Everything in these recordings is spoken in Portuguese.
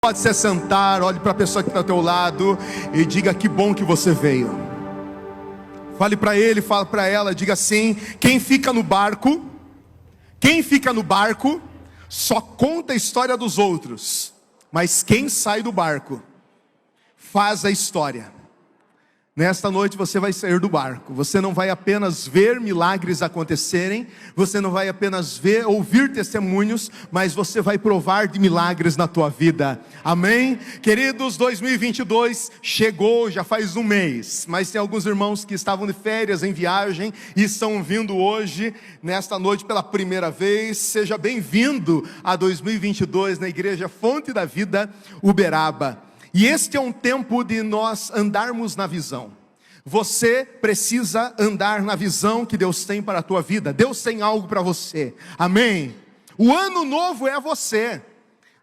Pode se sentar, olhe para a pessoa que está ao teu lado e diga: que bom que você veio. Fale para ele, fale para ela, diga assim: quem fica no barco só conta a história dos outros, mas quem sai do barco faz a história. Nesta noite você vai sair do barco. Você não vai apenas ver milagres acontecerem, você não vai apenas ouvir testemunhos, mas você vai provar de milagres na tua vida. Amém? Queridos, 2022 chegou, já faz um mês, mas tem alguns irmãos que estavam de férias, em viagem, e estão vindo hoje, nesta noite, pela primeira vez. Seja bem-vindo a 2022 na Igreja Fonte da Vida, Uberaba. E este é um tempo de nós andarmos na visão. Você precisa andar na visão que Deus tem para a tua vida. Deus tem algo para você. Amém? O ano novo é você.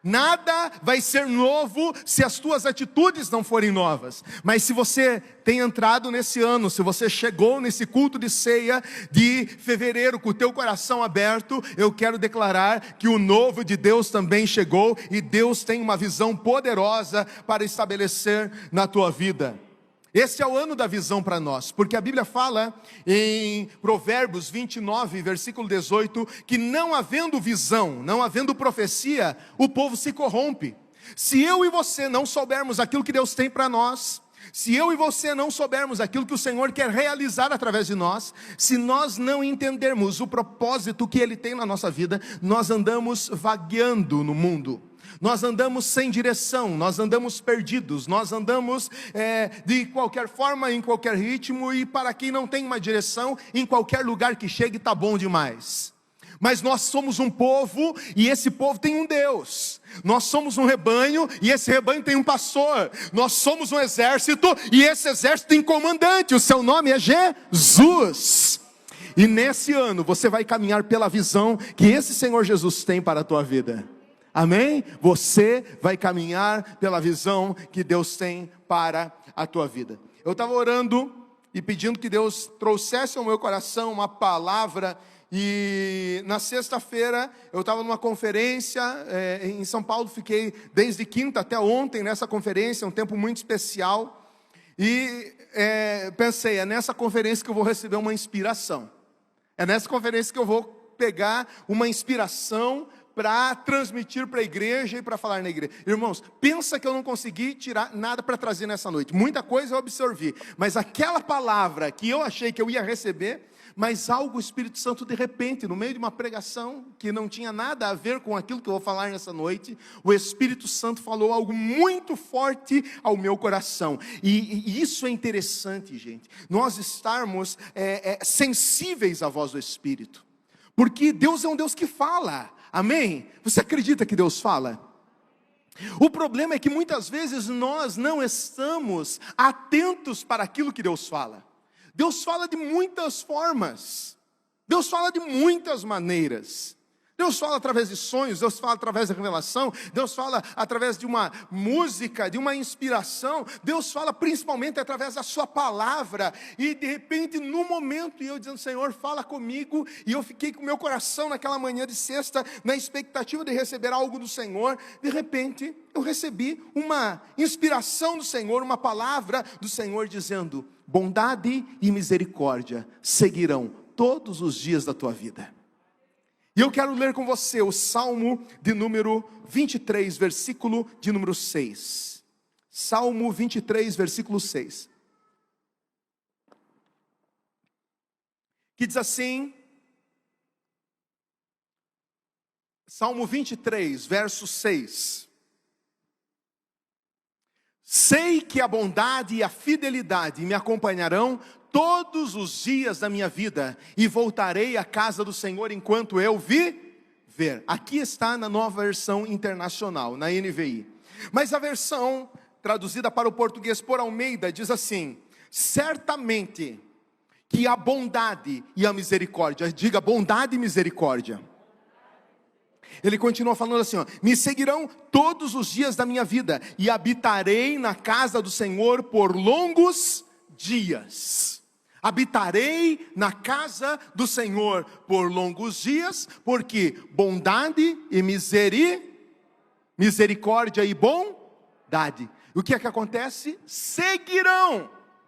Nada vai ser novo se as tuas atitudes não forem novas. Mas se você tem entrado nesse ano, se você chegou nesse culto de ceia de fevereiro com o teu coração aberto, eu quero declarar que o novo de Deus também chegou e Deus tem uma visão poderosa para estabelecer na tua vida. Esse é o ano da visão para nós, porque a Bíblia fala em Provérbios 29, versículo 18, que não havendo visão, não havendo profecia, o povo se corrompe. Se eu e você não soubermos aquilo que Deus tem para nós, se eu e você não soubermos aquilo que o Senhor quer realizar através de nós, se nós não entendermos o propósito que Ele tem na nossa vida, nós andamos vagueando no mundo. Nós andamos sem direção, nós andamos perdidos, nós andamos de qualquer forma, em qualquer ritmo, e para quem não tem uma direção, em qualquer lugar que chegue está bom demais. Mas nós somos um povo, e esse povo tem um Deus. Nós somos um rebanho, e esse rebanho tem um pastor. Nós somos um exército, e esse exército tem comandante. O seu nome é Jesus. E nesse ano você vai caminhar pela visão que esse Senhor Jesus tem para a tua vida. Amém? Você vai caminhar pela visão que Deus tem para a tua vida. Eu estava orando e pedindo que Deus trouxesse ao meu coração uma palavra. E na sexta-feira eu estava numa conferência em São Paulo. Fiquei desde quinta até ontem nessa conferência, um tempo muito especial. E pensei, é nessa conferência que eu vou receber uma inspiração. É nessa conferência que eu vou pegar uma inspiração para transmitir para a igreja e para falar na igreja. Irmãos, pensa que eu não consegui tirar nada para trazer nessa noite. Muita coisa eu absorvi, mas aquela palavra que eu achei que eu ia receber, mas algo o Espírito Santo de repente, no meio de uma pregação que não tinha nada a ver com aquilo que eu vou falar nessa noite, o Espírito Santo falou algo muito forte ao meu coração. E isso é interessante, gente, nós estarmos sensíveis à voz do Espírito, porque Deus é um Deus que fala. Amém? Você acredita que Deus fala? O problema é que muitas vezes nós não estamos atentos para aquilo que Deus fala. Deus fala de muitas formas. Deus fala de muitas maneiras. Deus fala através de sonhos, Deus fala através da revelação, Deus fala através de uma música, de uma inspiração, Deus fala principalmente através da sua palavra. E de repente, no momento, eu dizendo: Senhor, fala comigo. E eu fiquei com o meu coração naquela manhã de sexta, na expectativa de receber algo do Senhor. De repente, eu recebi uma inspiração do Senhor, uma palavra do Senhor dizendo: bondade e misericórdia seguirão todos os dias da tua vida. E eu quero ler com você o Salmo de número 23, versículo de número 6. Salmo 23, versículo 6. Que diz assim, Salmo 23, verso 6. Sei que a bondade e a fidelidade me acompanharão todos os dias da minha vida, e voltarei à casa do Senhor enquanto eu viver. Aqui está na Nova Versão Internacional, na NVI. Mas a versão traduzida para o português por Almeida diz assim: certamente que a bondade e a misericórdia, diga bondade e misericórdia. Ele continua falando assim, me seguirão todos os dias da minha vida, e habitarei na casa do Senhor por longos dias. Habitarei na casa do Senhor por longos dias, porque bondade e misericórdia. misericórdia e bondade. O que é que acontece?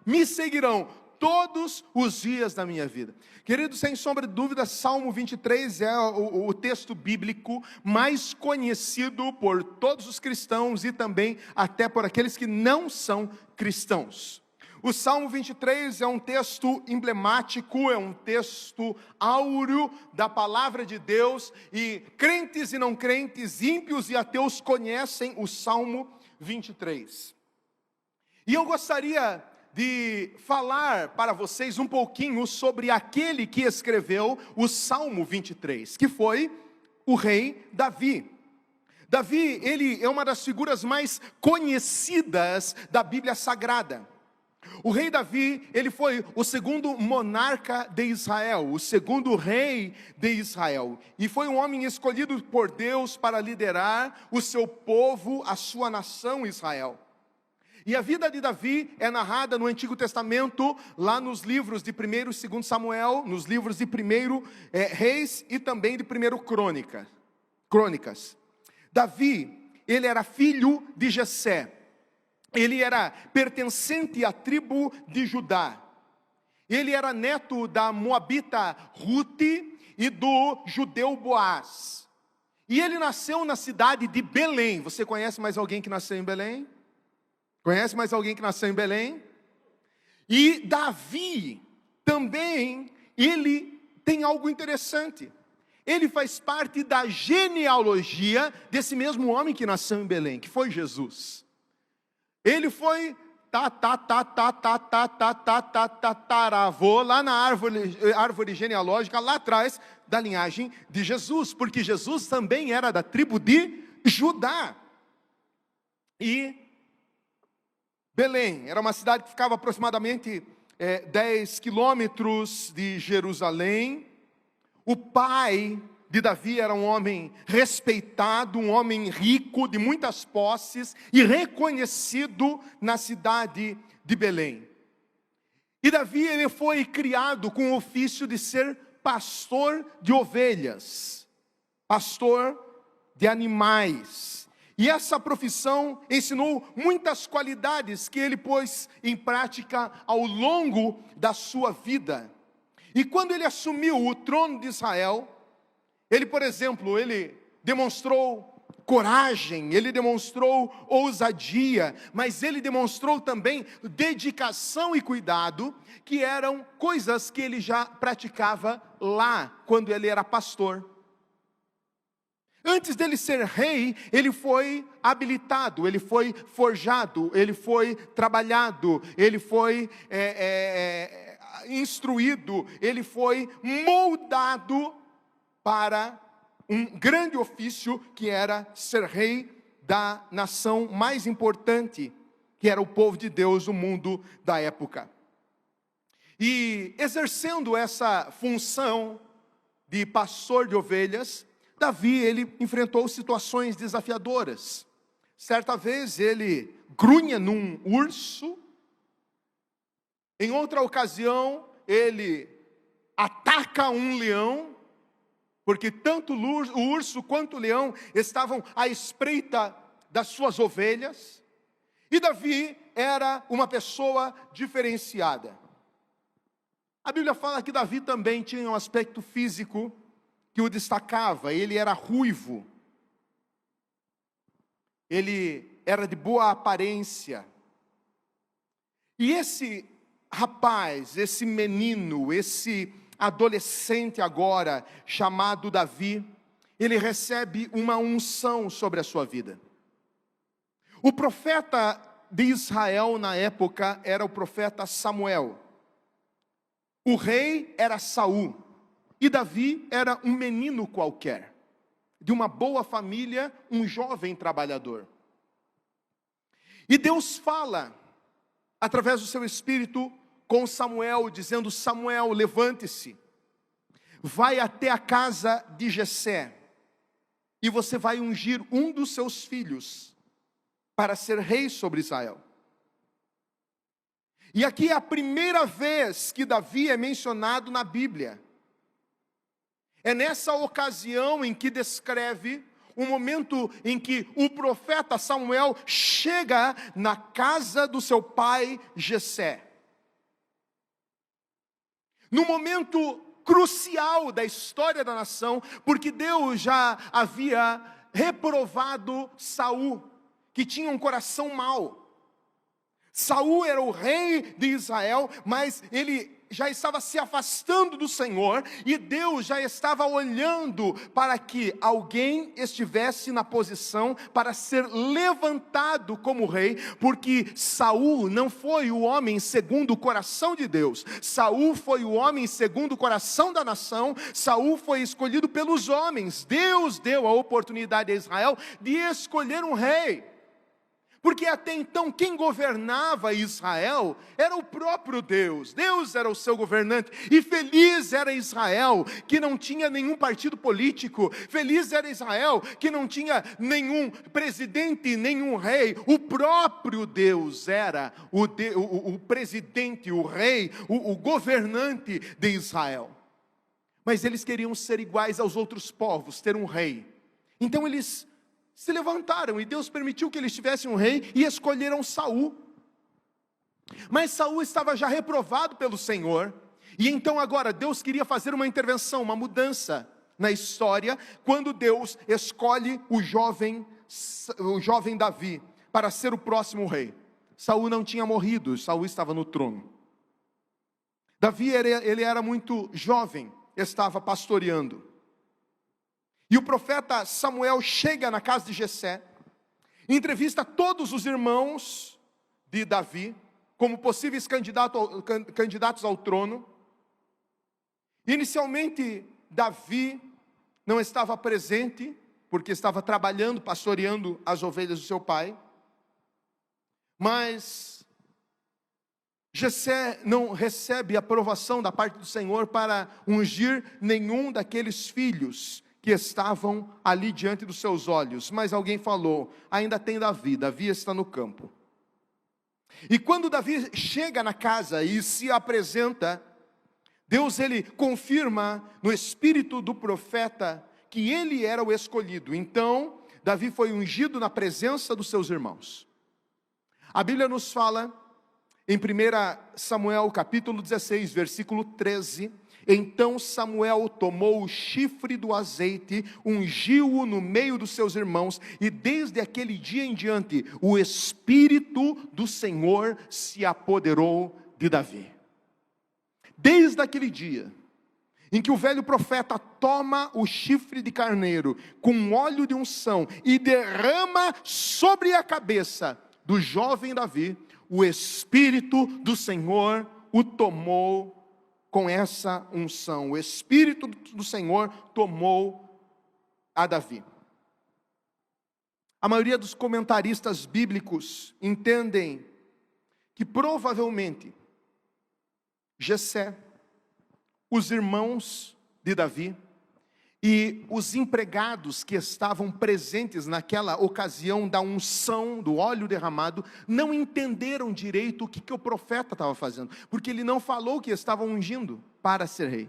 Me seguirão todos os dias da minha vida. Querido, sem sombra de dúvida, Salmo 23 é o texto bíblico mais conhecido por todos os cristãos e também até por aqueles que não são cristãos. O Salmo 23 é um texto emblemático, é um texto áureo da palavra de Deus, e crentes e não crentes, ímpios e ateus conhecem o Salmo 23. E eu gostaria de falar para vocês um pouquinho sobre aquele que escreveu o Salmo 23, que foi o rei Davi. Davi, ele é uma das figuras mais conhecidas da Bíblia Sagrada. O rei Davi, ele foi o segundo monarca de Israel, o segundo rei de Israel. E foi um homem escolhido por Deus para liderar o seu povo, a sua nação Israel. E a vida de Davi é narrada no Antigo Testamento, lá nos livros de 1º e 2º Samuel, nos livros de 1º Reis e também de 1º Crônicas. Davi, ele era filho de Jessé. Ele era pertencente à tribo de Judá. Ele era neto da moabita Rute e do judeu Boaz. E ele nasceu na cidade de Belém. Você conhece mais alguém que nasceu em Belém? Conhece mais alguém que nasceu em Belém? E Davi também, ele tem algo interessante. Ele faz parte da genealogia desse mesmo homem que nasceu em Belém, que foi Jesus. Ele foi tataravô lá na árvore genealógica, lá atrás da linhagem de Jesus, porque Jesus também era da tribo de Judá. E Belém era uma cidade que ficava aproximadamente 10 quilômetros de Jerusalém. O pai de Davi era um homem respeitado, um homem rico, de muitas posses e reconhecido na cidade de Belém. E Davi, ele foi criado com o ofício de ser pastor de ovelhas, pastor de animais. E essa profissão ensinou muitas qualidades que ele pôs em prática ao longo da sua vida. E quando ele assumiu o trono de Israel, ele, por exemplo, ele demonstrou coragem, ele demonstrou ousadia, mas ele demonstrou também dedicação e cuidado, que eram coisas que ele já praticava lá, quando ele era pastor. Antes dele ser rei, ele foi habilitado, ele foi forjado, ele foi trabalhado, ele foi instruído, ele foi moldado para um grande ofício que era ser rei da nação mais importante, que era o povo de Deus, o mundo da época. E exercendo essa função de pastor de ovelhas, Davi, ele enfrentou situações desafiadoras. Certa vez ele grunha num urso. Em outra ocasião, ele ataca um leão, porque tanto o urso quanto o leão estavam à espreita das suas ovelhas. E Davi era uma pessoa diferenciada. A Bíblia fala que Davi também tinha um aspecto físico que o destacava. Ele era ruivo, ele era de boa aparência. E esse rapaz, esse menino, esse adolescente agora, chamado Davi, ele recebe uma unção sobre a sua vida. O profeta de Israel na época era o profeta Samuel. O rei era Saul. E Davi era um menino qualquer, de uma boa família, um jovem trabalhador. E Deus fala, através do seu Espírito, com Samuel, dizendo: Samuel, levante-se, vai até a casa de Jessé, e você vai ungir um dos seus filhos, para ser rei sobre Israel. E aqui é a primeira vez que Davi é mencionado na Bíblia. É nessa ocasião em que descreve um momento em que o profeta Samuel chega na casa do seu pai Jessé. No momento crucial da história da nação, porque Deus já havia reprovado Saul, que tinha um coração mau. Saul era o rei de Israel, mas ele já estava se afastando do Senhor, e Deus já estava olhando para que alguém estivesse na posição para ser levantado como rei, porque Saul não foi o homem segundo o coração de Deus. Saul foi o homem segundo o coração da nação. Saul foi escolhido pelos homens. Deus deu a oportunidade a Israel de escolher um rei. Porque até então quem governava Israel era o próprio Deus. Deus era o seu governante. E feliz era Israel que não tinha nenhum partido político. Feliz era Israel que não tinha nenhum presidente, nenhum rei. O próprio Deus era o presidente, o rei, o governante de Israel. Mas eles queriam ser iguais aos outros povos, ter um rei. Então eles se levantaram, e Deus permitiu que eles tivessem um rei, e escolheram Saul. Mas Saul estava já reprovado pelo Senhor, e então agora Deus queria fazer uma intervenção, uma mudança na história, quando Deus escolhe o jovem Davi, para ser o próximo rei. Saul não tinha morrido, Saul estava no trono. Davi, ele era muito jovem, estava pastoreando. E o profeta Samuel chega na casa de Jessé, entrevista todos os irmãos de Davi, como possíveis candidatos ao trono. Inicialmente, Davi não estava presente, porque estava trabalhando, pastoreando as ovelhas do seu pai. Mas Jessé não recebe aprovação da parte do Senhor para ungir nenhum daqueles filhos que estavam ali diante dos seus olhos. Mas alguém falou: ainda tem Davi, Davi está no campo. E quando Davi chega na casa e se apresenta, Deus ele confirma no espírito do profeta que ele era o escolhido. Então Davi foi ungido na presença dos seus irmãos. A Bíblia nos fala em 1 Samuel capítulo 16, versículo 13: então Samuel tomou o chifre do azeite, ungiu-o no meio dos seus irmãos, e desde aquele dia em diante, o Espírito do Senhor se apoderou de Davi. Desde aquele dia, em que o velho profeta toma o chifre de carneiro, com óleo de unção, e derrama sobre a cabeça do jovem Davi, o Espírito do Senhor o tomou com essa unção. O Espírito do Senhor tomou a Davi. A maioria dos comentaristas bíblicos entendem que provavelmente Jessé, os irmãos de Davi e os empregados que estavam presentes naquela ocasião da unção, do óleo derramado, não entenderam direito o que o profeta estava fazendo, porque ele não falou que estava ungindo para ser rei.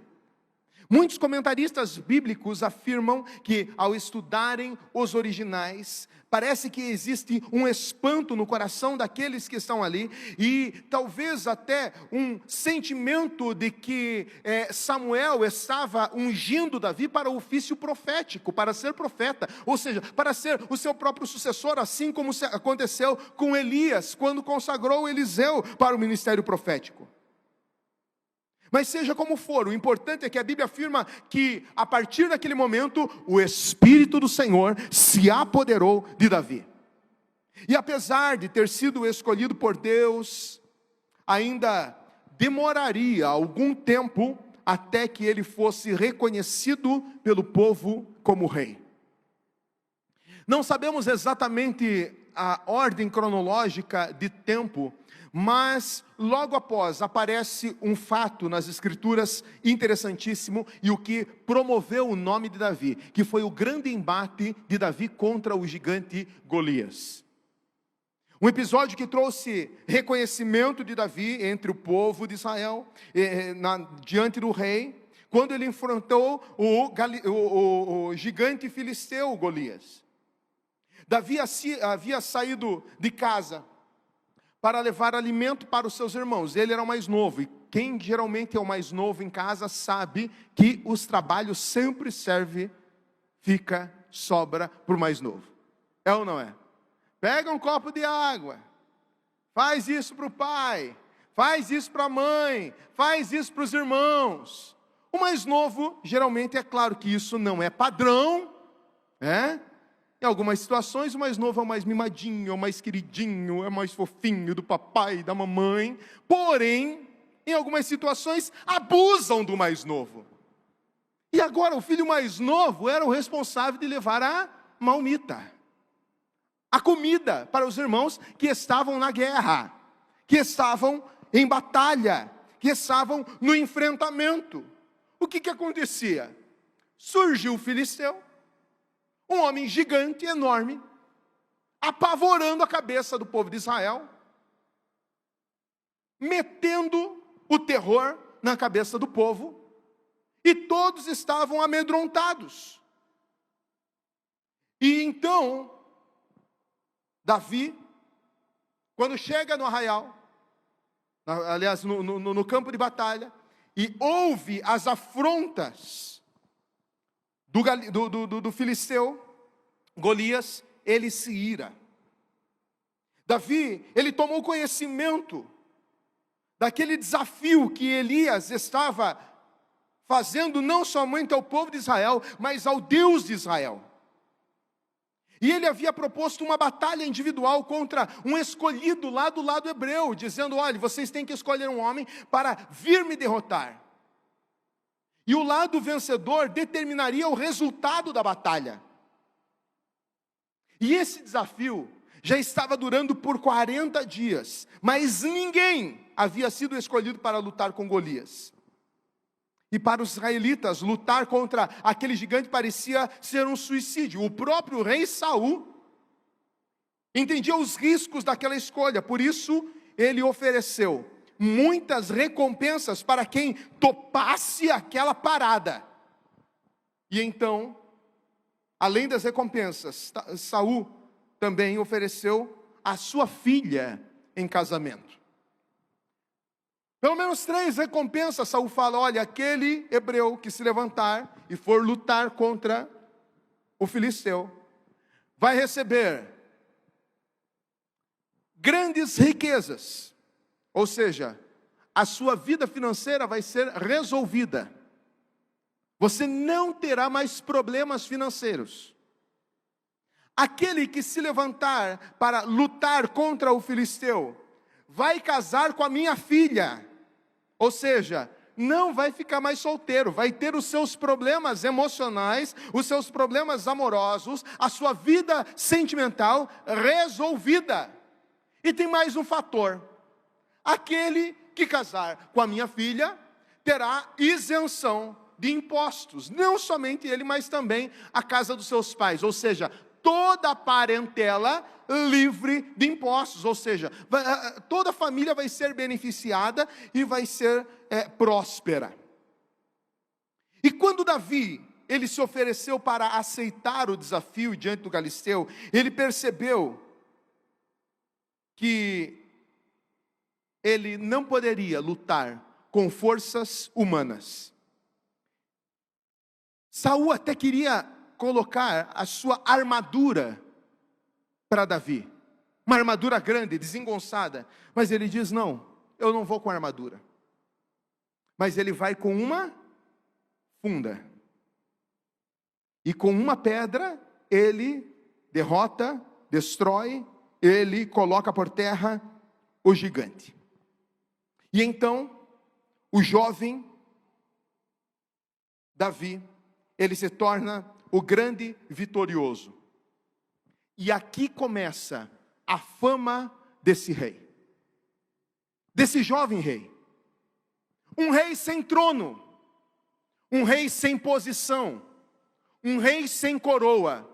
Muitos comentaristas bíblicos afirmam que, ao estudarem os originais, parece que existe um espanto no coração daqueles que estão ali, e talvez até um sentimento de que Samuel estava ungindo Davi para o ofício profético, para ser profeta, ou seja, para ser o seu próprio sucessor, assim como aconteceu com Elias, quando consagrou Eliseu para o ministério profético. Mas seja como for, o importante é que a Bíblia afirma que, a partir daquele momento, o Espírito do Senhor se apoderou de Davi. E apesar de ter sido escolhido por Deus, ainda demoraria algum tempo até que ele fosse reconhecido pelo povo como rei. Não sabemos exatamente a ordem cronológica de tempo, mas logo após aparece um fato nas Escrituras interessantíssimo, e o que promoveu o nome de Davi, que foi o grande embate de Davi contra o gigante Golias. Um episódio que trouxe reconhecimento de Davi entre o povo de Israel, diante do rei, quando ele enfrentou o gigante filisteu Golias. Davi havia saído de casa para levar alimento para os seus irmãos. Ele era o mais novo, e quem geralmente é o mais novo em casa sabe que os trabalhos sempre sobra para o mais novo. É ou não é? Pega um copo de água, faz isso para o pai, faz isso para a mãe, faz isso para os irmãos. O mais novo, geralmente, é claro que isso não é padrão, né? Em algumas situações, o mais novo é o mais mimadinho, é o mais queridinho, é o mais fofinho do papai e da mamãe. Porém, em algumas situações, abusam do mais novo. E agora, o filho mais novo era o responsável de levar a marmita, a comida para os irmãos que estavam na guerra, que estavam em batalha, que estavam no enfrentamento. O que acontecia? Surgiu o filisteu, um homem gigante, enorme, apavorando a cabeça do povo de Israel, metendo o terror na cabeça do povo, e todos estavam amedrontados. E então, Davi, quando chega no arraial, aliás, no campo de batalha, e ouve as afrontas do filisteu Golias, ele se ira. Davi, ele tomou conhecimento daquele desafio que Elias estava fazendo não somente ao povo de Israel, mas ao Deus de Israel. E ele havia proposto uma batalha individual contra um escolhido lá do lado hebreu, dizendo: olha, vocês têm que escolher um homem para vir me derrotar. E o lado vencedor determinaria o resultado da batalha. E esse desafio já estava durando por 40 dias, mas ninguém havia sido escolhido para lutar com Golias. E para os israelitas, lutar contra aquele gigante parecia ser um suicídio. O próprio rei Saul entendia os riscos daquela escolha, por isso ele ofereceu muitas recompensas para quem topasse aquela parada. E então, além das recompensas, Saul também ofereceu a sua filha em casamento. Pelo menos 3 recompensas. Saul fala: olha, aquele hebreu que se levantar e for lutar contra o filisteu, vai receber grandes riquezas. Ou seja, a sua vida financeira vai ser resolvida. Você não terá mais problemas financeiros. Aquele que se levantar para lutar contra o filisteu, vai casar com a minha filha. Ou seja, não vai ficar mais solteiro, vai ter os seus problemas emocionais, os seus problemas amorosos, a sua vida sentimental resolvida. E tem mais um fator: aquele que casar com a minha filha terá isenção de impostos, não somente ele, mas também a casa dos seus pais, ou seja, toda a parentela livre de impostos, ou seja, toda a família vai ser beneficiada e vai ser próspera. E quando Davi, ele se ofereceu para aceitar o desafio diante do Galisteu, ele percebeu que ele não poderia lutar com forças humanas. Saul até queria colocar a sua armadura para Davi, uma armadura grande, desengonçada, mas ele diz: não, eu não vou com armadura, mas ele vai com uma funda, e com uma pedra ele derrota, destrói, ele coloca por terra o gigante. E então o jovem Davi, ele se torna o grande vitorioso. E aqui começa a fama desse rei, desse jovem rei. Um rei sem trono, um rei sem posição, um rei sem coroa,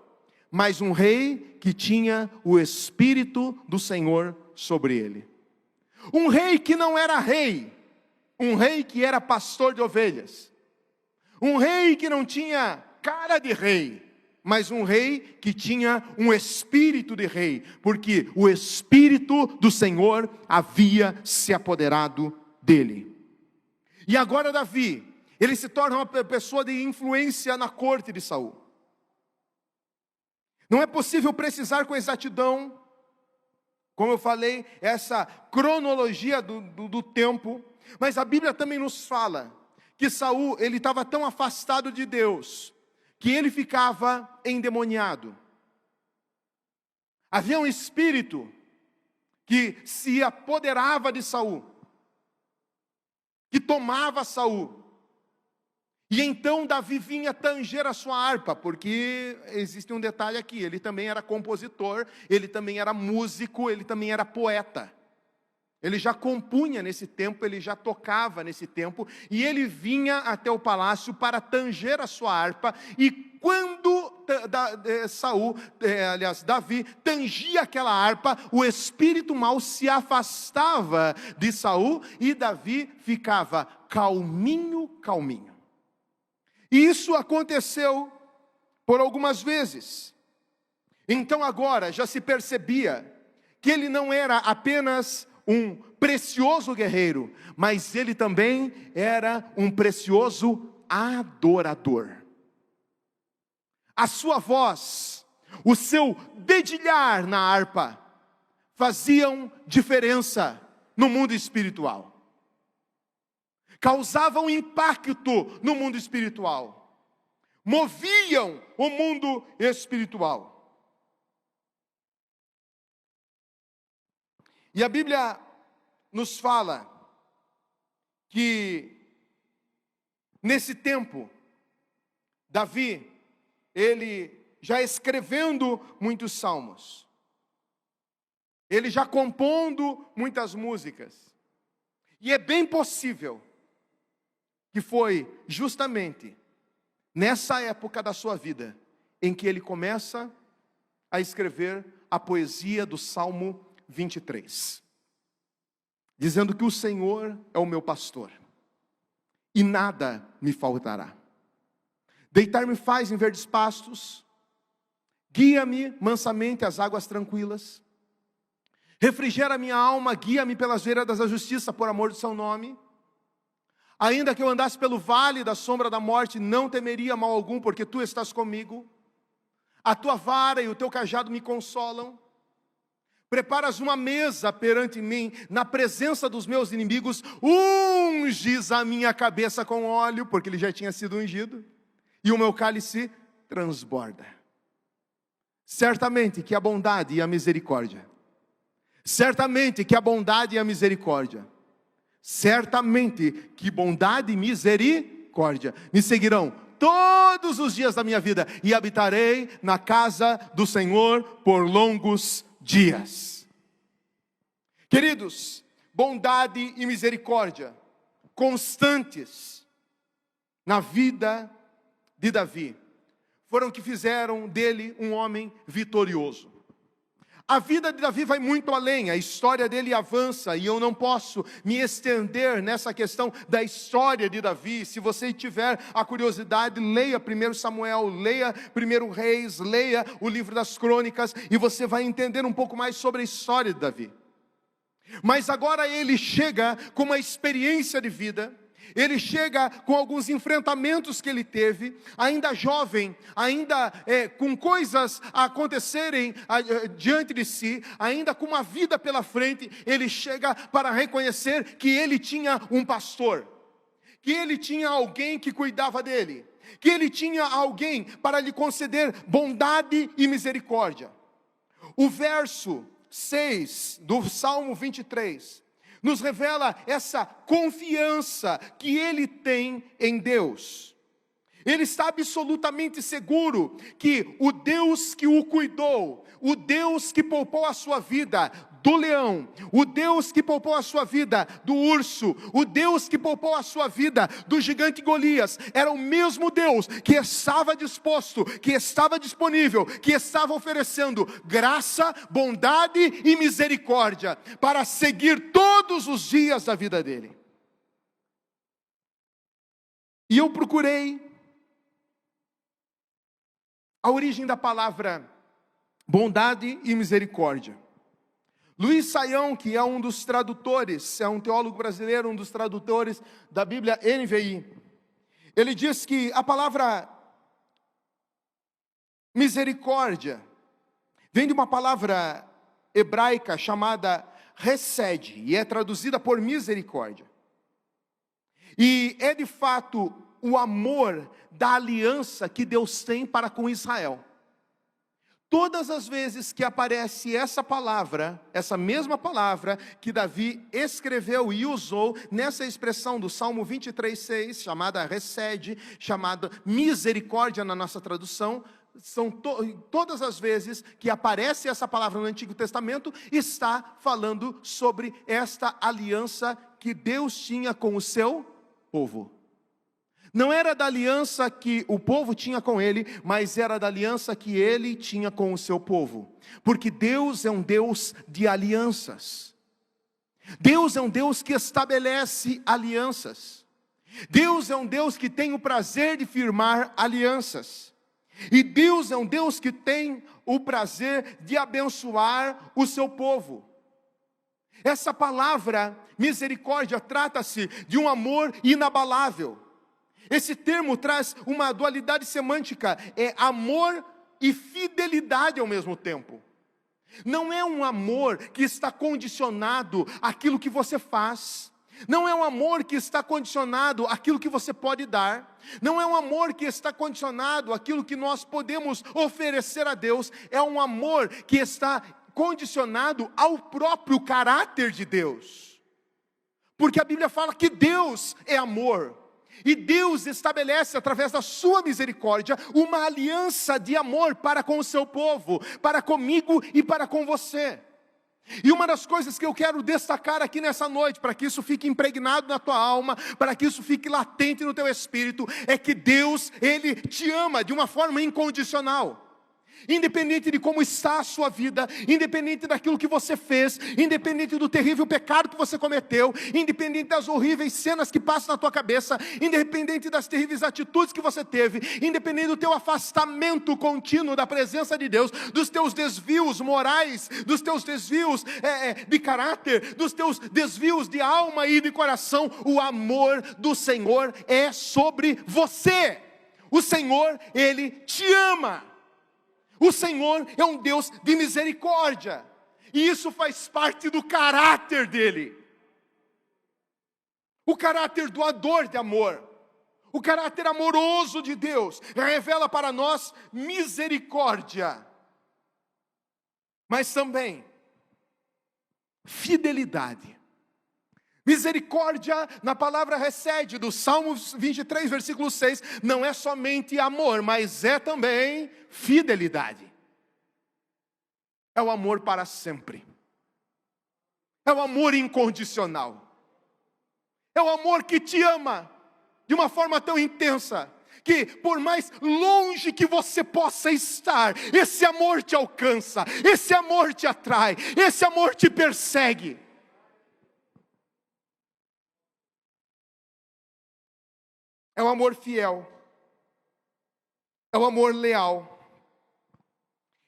mas um rei que tinha o Espírito do Senhor sobre ele. Um rei que não era rei, um rei que era pastor de ovelhas. Um rei que não tinha cara de rei, mas um rei que tinha um espírito de rei, porque o Espírito do Senhor havia se apoderado dele. E agora Davi, ele se torna uma pessoa de influência na corte de Saul. Não é possível precisar com exatidão, como eu falei, essa cronologia do tempo, mas a Bíblia também nos fala que Saul, ele estava tão afastado de Deus, que ele ficava endemoniado. Havia um espírito que se apoderava de Saul, que tomava Saul. E então Davi vinha tanger a sua harpa, porque existe um detalhe aqui, ele também era compositor, ele também era músico, ele também era poeta. Ele já compunha nesse tempo, ele já tocava nesse tempo, e ele vinha até o palácio para tanger a sua harpa, e quando Davi tangia aquela harpa, o espírito mau se afastava de Saul, e Davi ficava calminho, calminho. E isso aconteceu por algumas vezes. Então agora já se percebia que ele não era apenas um precioso guerreiro, mas ele também era um precioso adorador. A sua voz, o seu dedilhar na harpa, faziam diferença no mundo espiritual. Causavam impacto no mundo espiritual. Moviam o mundo espiritual. E a Bíblia nos fala que nesse tempo, Davi, ele já escrevendo muitos salmos, ele já compondo muitas músicas, e é bem possível que foi justamente nessa época da sua vida em que ele começa a escrever a poesia do Salmo 23, dizendo que o Senhor é o meu pastor, e nada me faltará. Deitar-me faz em verdes pastos, guia-me mansamente às águas tranquilas, refrigera minha alma, guia-me pelas veredas da justiça, por amor do seu nome. Ainda que eu andasse pelo vale da sombra da morte, não temeria mal algum, porque tu estás comigo. A tua vara e o teu cajado me consolam. Preparas uma mesa perante mim, na presença dos meus inimigos, unges a minha cabeça com óleo, porque ele já tinha sido ungido, e o meu cálice transborda. Certamente que a bondade e a misericórdia, certamente que a bondade e a misericórdia, certamente que bondade e misericórdia me seguirão todos os dias da minha vida, e habitarei na casa do Senhor por longos dias. Queridos, bondade e misericórdia constantes na vida de Davi foram que fizeram dele um homem vitorioso. A vida de Davi vai muito além, a história dele avança, e eu não posso me estender nessa questão da história de Davi. Se você tiver a curiosidade, leia 1 Samuel, leia 1 Reis, leia o livro das Crônicas, e você vai entender um pouco mais sobre a história de Davi. Mas agora ele chega com uma experiência de vida, ele chega com alguns enfrentamentos que ele teve, ainda jovem, ainda com coisas a acontecerem diante de si, ainda com uma vida pela frente. Ele chega para reconhecer que ele tinha um pastor, que ele tinha alguém que cuidava dele, que ele tinha alguém para lhe conceder bondade e misericórdia. O verso 6 do Salmo 23 nos revela essa confiança que ele tem em Deus. Ele está absolutamente seguro que o Deus que o cuidou, o Deus que poupou a sua vida do leão, o Deus que poupou a sua vida do urso, o Deus que poupou a sua vida do gigante Golias, era o mesmo Deus que estava disposto, que estava disponível, que estava oferecendo graça, bondade e misericórdia para seguir todos os dias da vida dele. E eu procurei a origem da palavra bondade e misericórdia. Luiz Saião, que é um dos tradutores, é um teólogo brasileiro, um dos tradutores da Bíblia NVI, ele diz que a palavra misericórdia vem de uma palavra hebraica chamada hesed, e é traduzida por misericórdia. E é de fato o amor da aliança que Deus tem para com Israel. Todas as vezes que aparece essa palavra, essa mesma palavra que Davi escreveu e usou nessa expressão do Salmo 23:6, chamada hesed, chamada misericórdia na nossa tradução, são todas as vezes que aparece essa palavra no Antigo Testamento, está falando sobre esta aliança que Deus tinha com o seu povo. Não era da aliança que o povo tinha com ele, mas era da aliança que ele tinha com o seu povo. Porque Deus é um Deus de alianças. Deus é um Deus que estabelece alianças. Deus é um Deus que tem o prazer de firmar alianças. E Deus é um Deus que tem o prazer de abençoar o seu povo. Essa palavra misericórdia trata-se de um amor inabalável. Esse termo traz uma dualidade semântica, é amor e fidelidade ao mesmo tempo. Não é um amor que está condicionado àquilo que você faz. Não é um amor que está condicionado àquilo que você pode dar. Não é um amor que está condicionado àquilo que nós podemos oferecer a Deus. É um amor que está condicionado ao próprio caráter de Deus. Porque a Bíblia fala que Deus é amor. E Deus estabelece, através da sua misericórdia, uma aliança de amor para com o seu povo, para comigo e para com você. E uma das coisas que eu quero destacar aqui nessa noite, para que isso fique impregnado na tua alma, para que isso fique latente no teu espírito, é que Deus, Ele te ama de uma forma incondicional. Independente de como está a sua vida, independente daquilo que você fez, independente do terrível pecado que você cometeu, independente das horríveis cenas que passam na tua cabeça, independente das terríveis atitudes que você teve, independente do teu afastamento contínuo da presença de Deus, dos teus desvios morais, dos teus desvios de caráter, dos teus desvios de alma e de coração, o amor do Senhor é sobre você. O Senhor, Ele te ama. O Senhor é um Deus de misericórdia, e isso faz parte do caráter dEle. O caráter doador de amor, o caráter amoroso de Deus, revela para nós misericórdia, mas também fidelidade. Misericórdia, na palavra hesed, do Salmo 23, versículo 6, não é somente amor, mas é também fidelidade. É o amor para sempre. É o amor incondicional. É o amor que te ama de uma forma tão intensa, que por mais longe que você possa estar, esse amor te alcança, esse amor te atrai, esse amor te persegue. É o amor fiel. É o amor leal.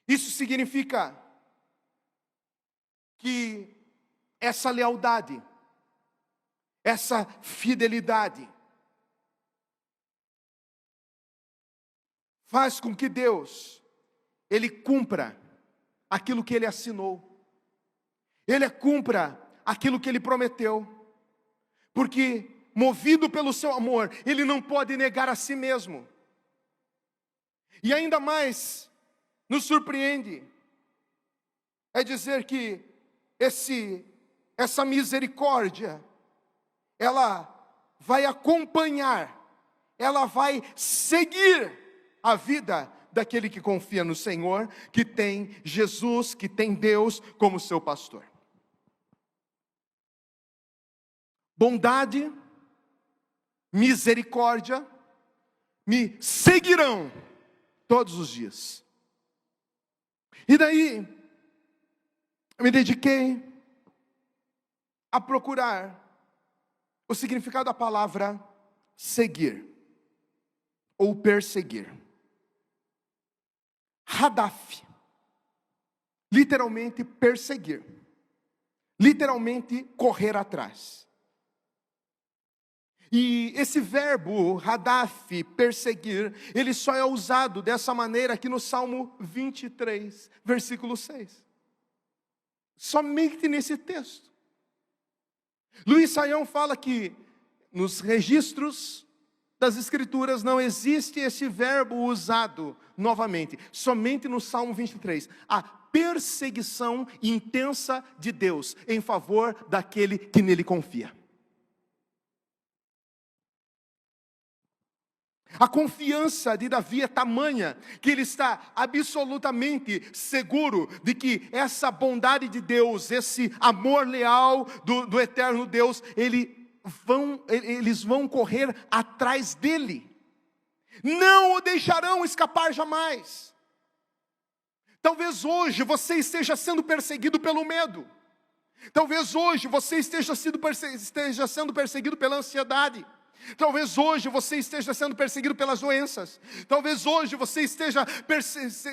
Isso significa que essa lealdade, essa fidelidade, faz com que Deus, Ele cumpra aquilo que Ele assinou. Ele cumpra aquilo que Ele prometeu. Porque movido pelo seu amor, Ele não pode negar a si mesmo. E ainda mais nos surpreende é dizer que essa misericórdia, ela vai acompanhar, ela vai seguir a vida daquele que confia no Senhor, que tem Jesus, que tem Deus como seu pastor. Bondade, misericórdia me seguirão todos os dias. E daí, eu me dediquei a procurar o significado da palavra seguir ou perseguir. Hadaf, literalmente perseguir, literalmente correr atrás. E esse verbo, hadaf, perseguir, ele só é usado dessa maneira aqui no Salmo 23, versículo 6. Somente nesse texto. Luiz Saião fala que nos registros das Escrituras não existe esse verbo usado novamente, somente no Salmo 23. A perseguição intensa de Deus em favor daquele que nele confia. A confiança de Davi é tamanha que ele está absolutamente seguro de que essa bondade de Deus, esse amor leal do eterno Deus, eles vão correr atrás dele. Não o deixarão escapar jamais. Talvez hoje você esteja sendo perseguido pelo medo. Talvez hoje você esteja sendo perseguido pela ansiedade. Talvez hoje você esteja sendo perseguido pelas doenças. Talvez hoje você esteja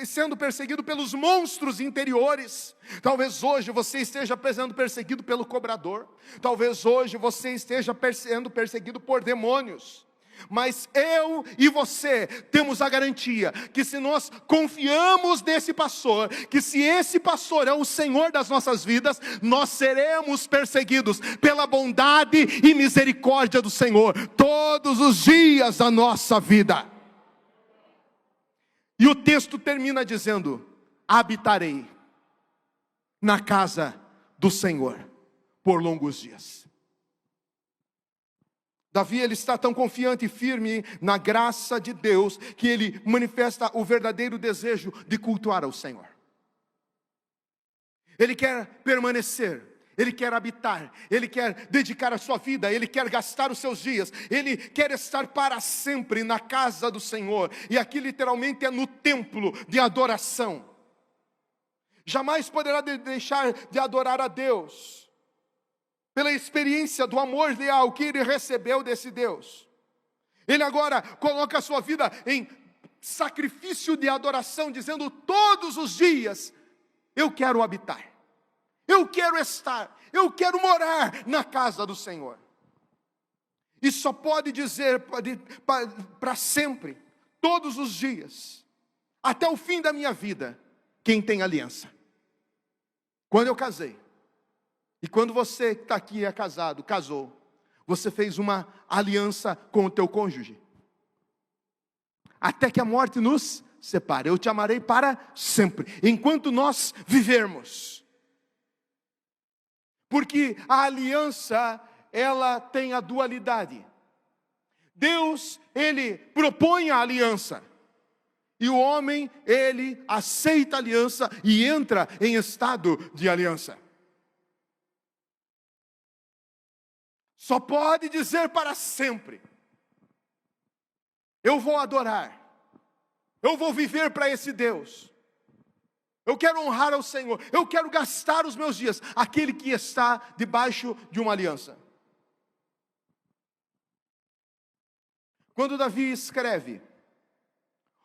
sendo perseguido pelos monstros interiores. Talvez hoje você esteja sendo perseguido pelo cobrador. Talvez hoje você esteja sendo perseguido por demônios. Mas eu e você temos a garantia que se nós confiamos nesse pastor, que se esse pastor é o Senhor das nossas vidas, nós seremos perseguidos pela bondade e misericórdia do Senhor todos os dias da nossa vida. E o texto termina dizendo: habitarei na casa do Senhor por longos dias. Davi, ele está tão confiante e firme na graça de Deus, que ele manifesta o verdadeiro desejo de cultuar ao Senhor. Ele quer permanecer, ele quer habitar, ele quer dedicar a sua vida, ele quer gastar os seus dias, ele quer estar para sempre na casa do Senhor. E aqui literalmente é no templo de adoração. Jamais poderá deixar de adorar a Deus, pela experiência do amor leal que ele recebeu desse Deus. Ele agora coloca a sua vida em sacrifício de adoração, dizendo: todos os dias eu quero habitar, eu quero estar, eu quero morar na casa do Senhor. E só pode dizer para sempre, todos os dias, até o fim da minha vida, quem tem aliança. Quando eu casei, e quando você que está aqui é casado, casou, você fez uma aliança com o teu cônjuge. Até que a morte nos separe. Eu te amarei para sempre, enquanto nós vivermos. Porque a aliança, ela tem a dualidade. Deus, ele propõe a aliança. E o homem, ele aceita a aliança e entra em estado de aliança. Só pode dizer para sempre: eu vou adorar, eu vou viver para esse Deus, eu quero honrar ao Senhor, eu quero gastar os meus dias, aquele que está debaixo de uma aliança. Quando Davi escreve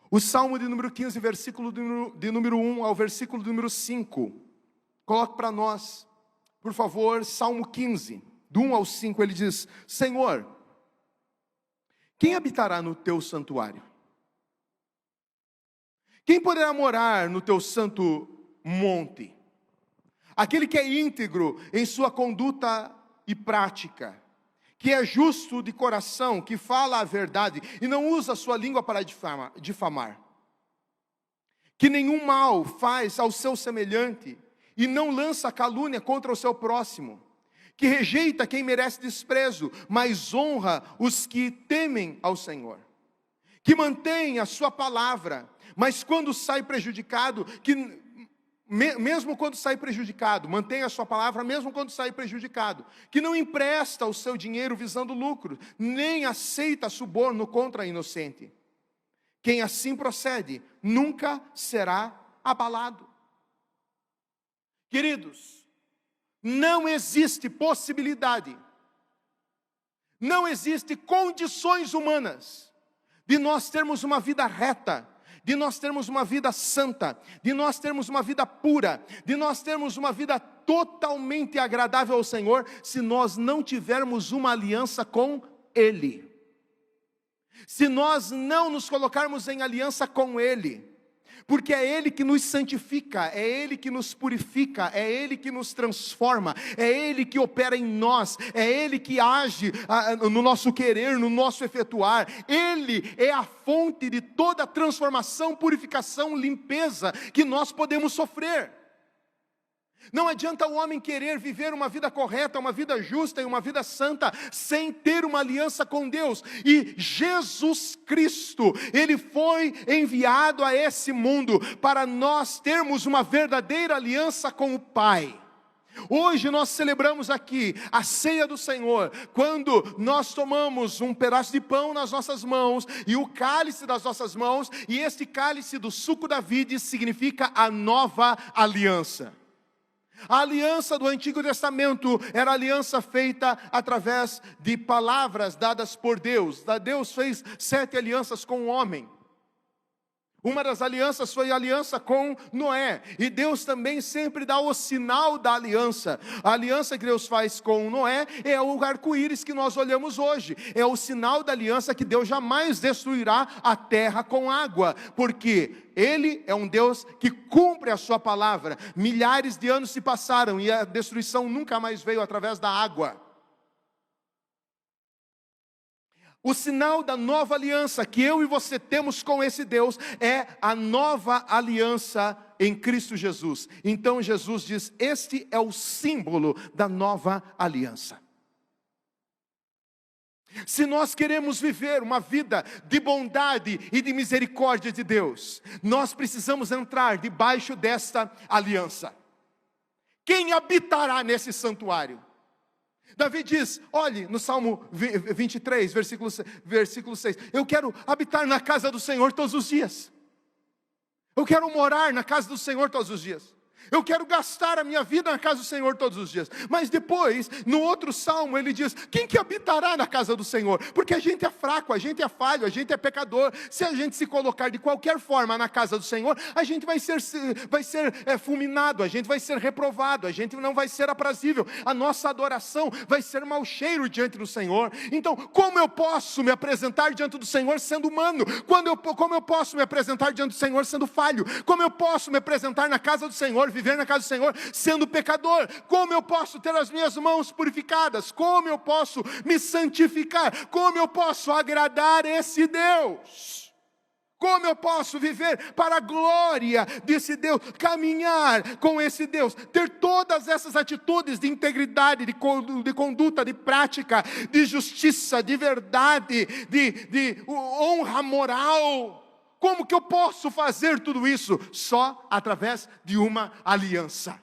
o Salmo de número 15, versículo de número 1 ao versículo de número 5, coloque para nós, por favor, Salmo 15. Do 1 ao 5 ele diz: Senhor, quem habitará no teu santuário? Quem poderá morar no teu santo monte? Aquele que é íntegro em sua conduta e prática, que é justo de coração, que fala a verdade e não usa a sua língua para difamar, que nenhum mal faz ao seu semelhante e não lança calúnia contra o seu próximo, que rejeita quem merece desprezo, mas honra os que temem ao Senhor, que mantém a sua palavra, mas quando sai prejudicado, mesmo quando sai prejudicado, mantém a sua palavra mesmo quando sai prejudicado, que não empresta o seu dinheiro visando lucro, nem aceita suborno contra inocente. Quem assim procede, nunca será abalado. Queridos, não existe possibilidade, não existe condições humanas de nós termos uma vida reta, de nós termos uma vida santa, de nós termos uma vida pura, de nós termos uma vida totalmente agradável ao Senhor, se nós não tivermos uma aliança com Ele. Se nós não nos colocarmos em aliança com Ele, porque é Ele que nos santifica, é Ele que nos purifica, é Ele que nos transforma, é Ele que opera em nós, é Ele que age no nosso querer, no nosso efetuar. Ele é a fonte de toda transformação, purificação, limpeza que nós podemos sofrer. Não adianta o homem querer viver uma vida correta, uma vida justa e uma vida santa, sem ter uma aliança com Deus. E Jesus Cristo, Ele foi enviado a esse mundo, para nós termos uma verdadeira aliança com o Pai. Hoje nós celebramos aqui a ceia do Senhor, quando nós tomamos um pedaço de pão nas nossas mãos, e o cálice das nossas mãos, e este cálice do suco da vide significa a nova aliança. A aliança do Antigo Testamento era a aliança feita através de palavras dadas por Deus. Deus fez 7 alianças com o homem. Uma das alianças foi a aliança com Noé. E Deus também sempre dá o sinal da aliança. A aliança que Deus faz com Noé é o arco-íris que nós olhamos hoje. É o sinal da aliança que Deus jamais destruirá a terra com água. Porque Ele é um Deus que cumpre a sua palavra. Milhares de anos se passaram e a destruição nunca mais veio através da água. O sinal da nova aliança que eu e você temos com esse Deus é a nova aliança em Cristo Jesus. Então Jesus diz: este é o símbolo da nova aliança. Se nós queremos viver uma vida de bondade e de misericórdia de Deus, nós precisamos entrar debaixo desta aliança. Quem habitará nesse santuário? Davi diz, olhe no Salmo 23, versículo 6, eu quero habitar na casa do Senhor todos os dias. Eu quero morar na casa do Senhor todos os dias. Eu quero gastar a minha vida na casa do Senhor todos os dias. Mas depois, no outro salmo, ele diz, quem que habitará na casa do Senhor? Porque a gente é fraco, a gente é falho, a gente é pecador. Se a gente se colocar de qualquer forma na casa do Senhor, a gente vai ser fulminado, a gente vai ser reprovado, a gente não vai ser aprazível. A nossa adoração vai ser mau cheiro diante do Senhor. Então, como eu posso me apresentar diante do Senhor sendo humano? Como eu posso me apresentar diante do Senhor sendo falho? Como eu posso me apresentar na casa do Senhor, viver na casa do Senhor sendo pecador? Como eu posso ter as minhas mãos purificadas? Como eu posso me santificar? Como eu posso agradar esse Deus? Como eu posso viver para a glória desse Deus? Caminhar com esse Deus? Ter todas essas atitudes de integridade, de conduta, de prática, de justiça, de verdade, de honra moral. Como que eu posso fazer tudo isso? Só através de uma aliança.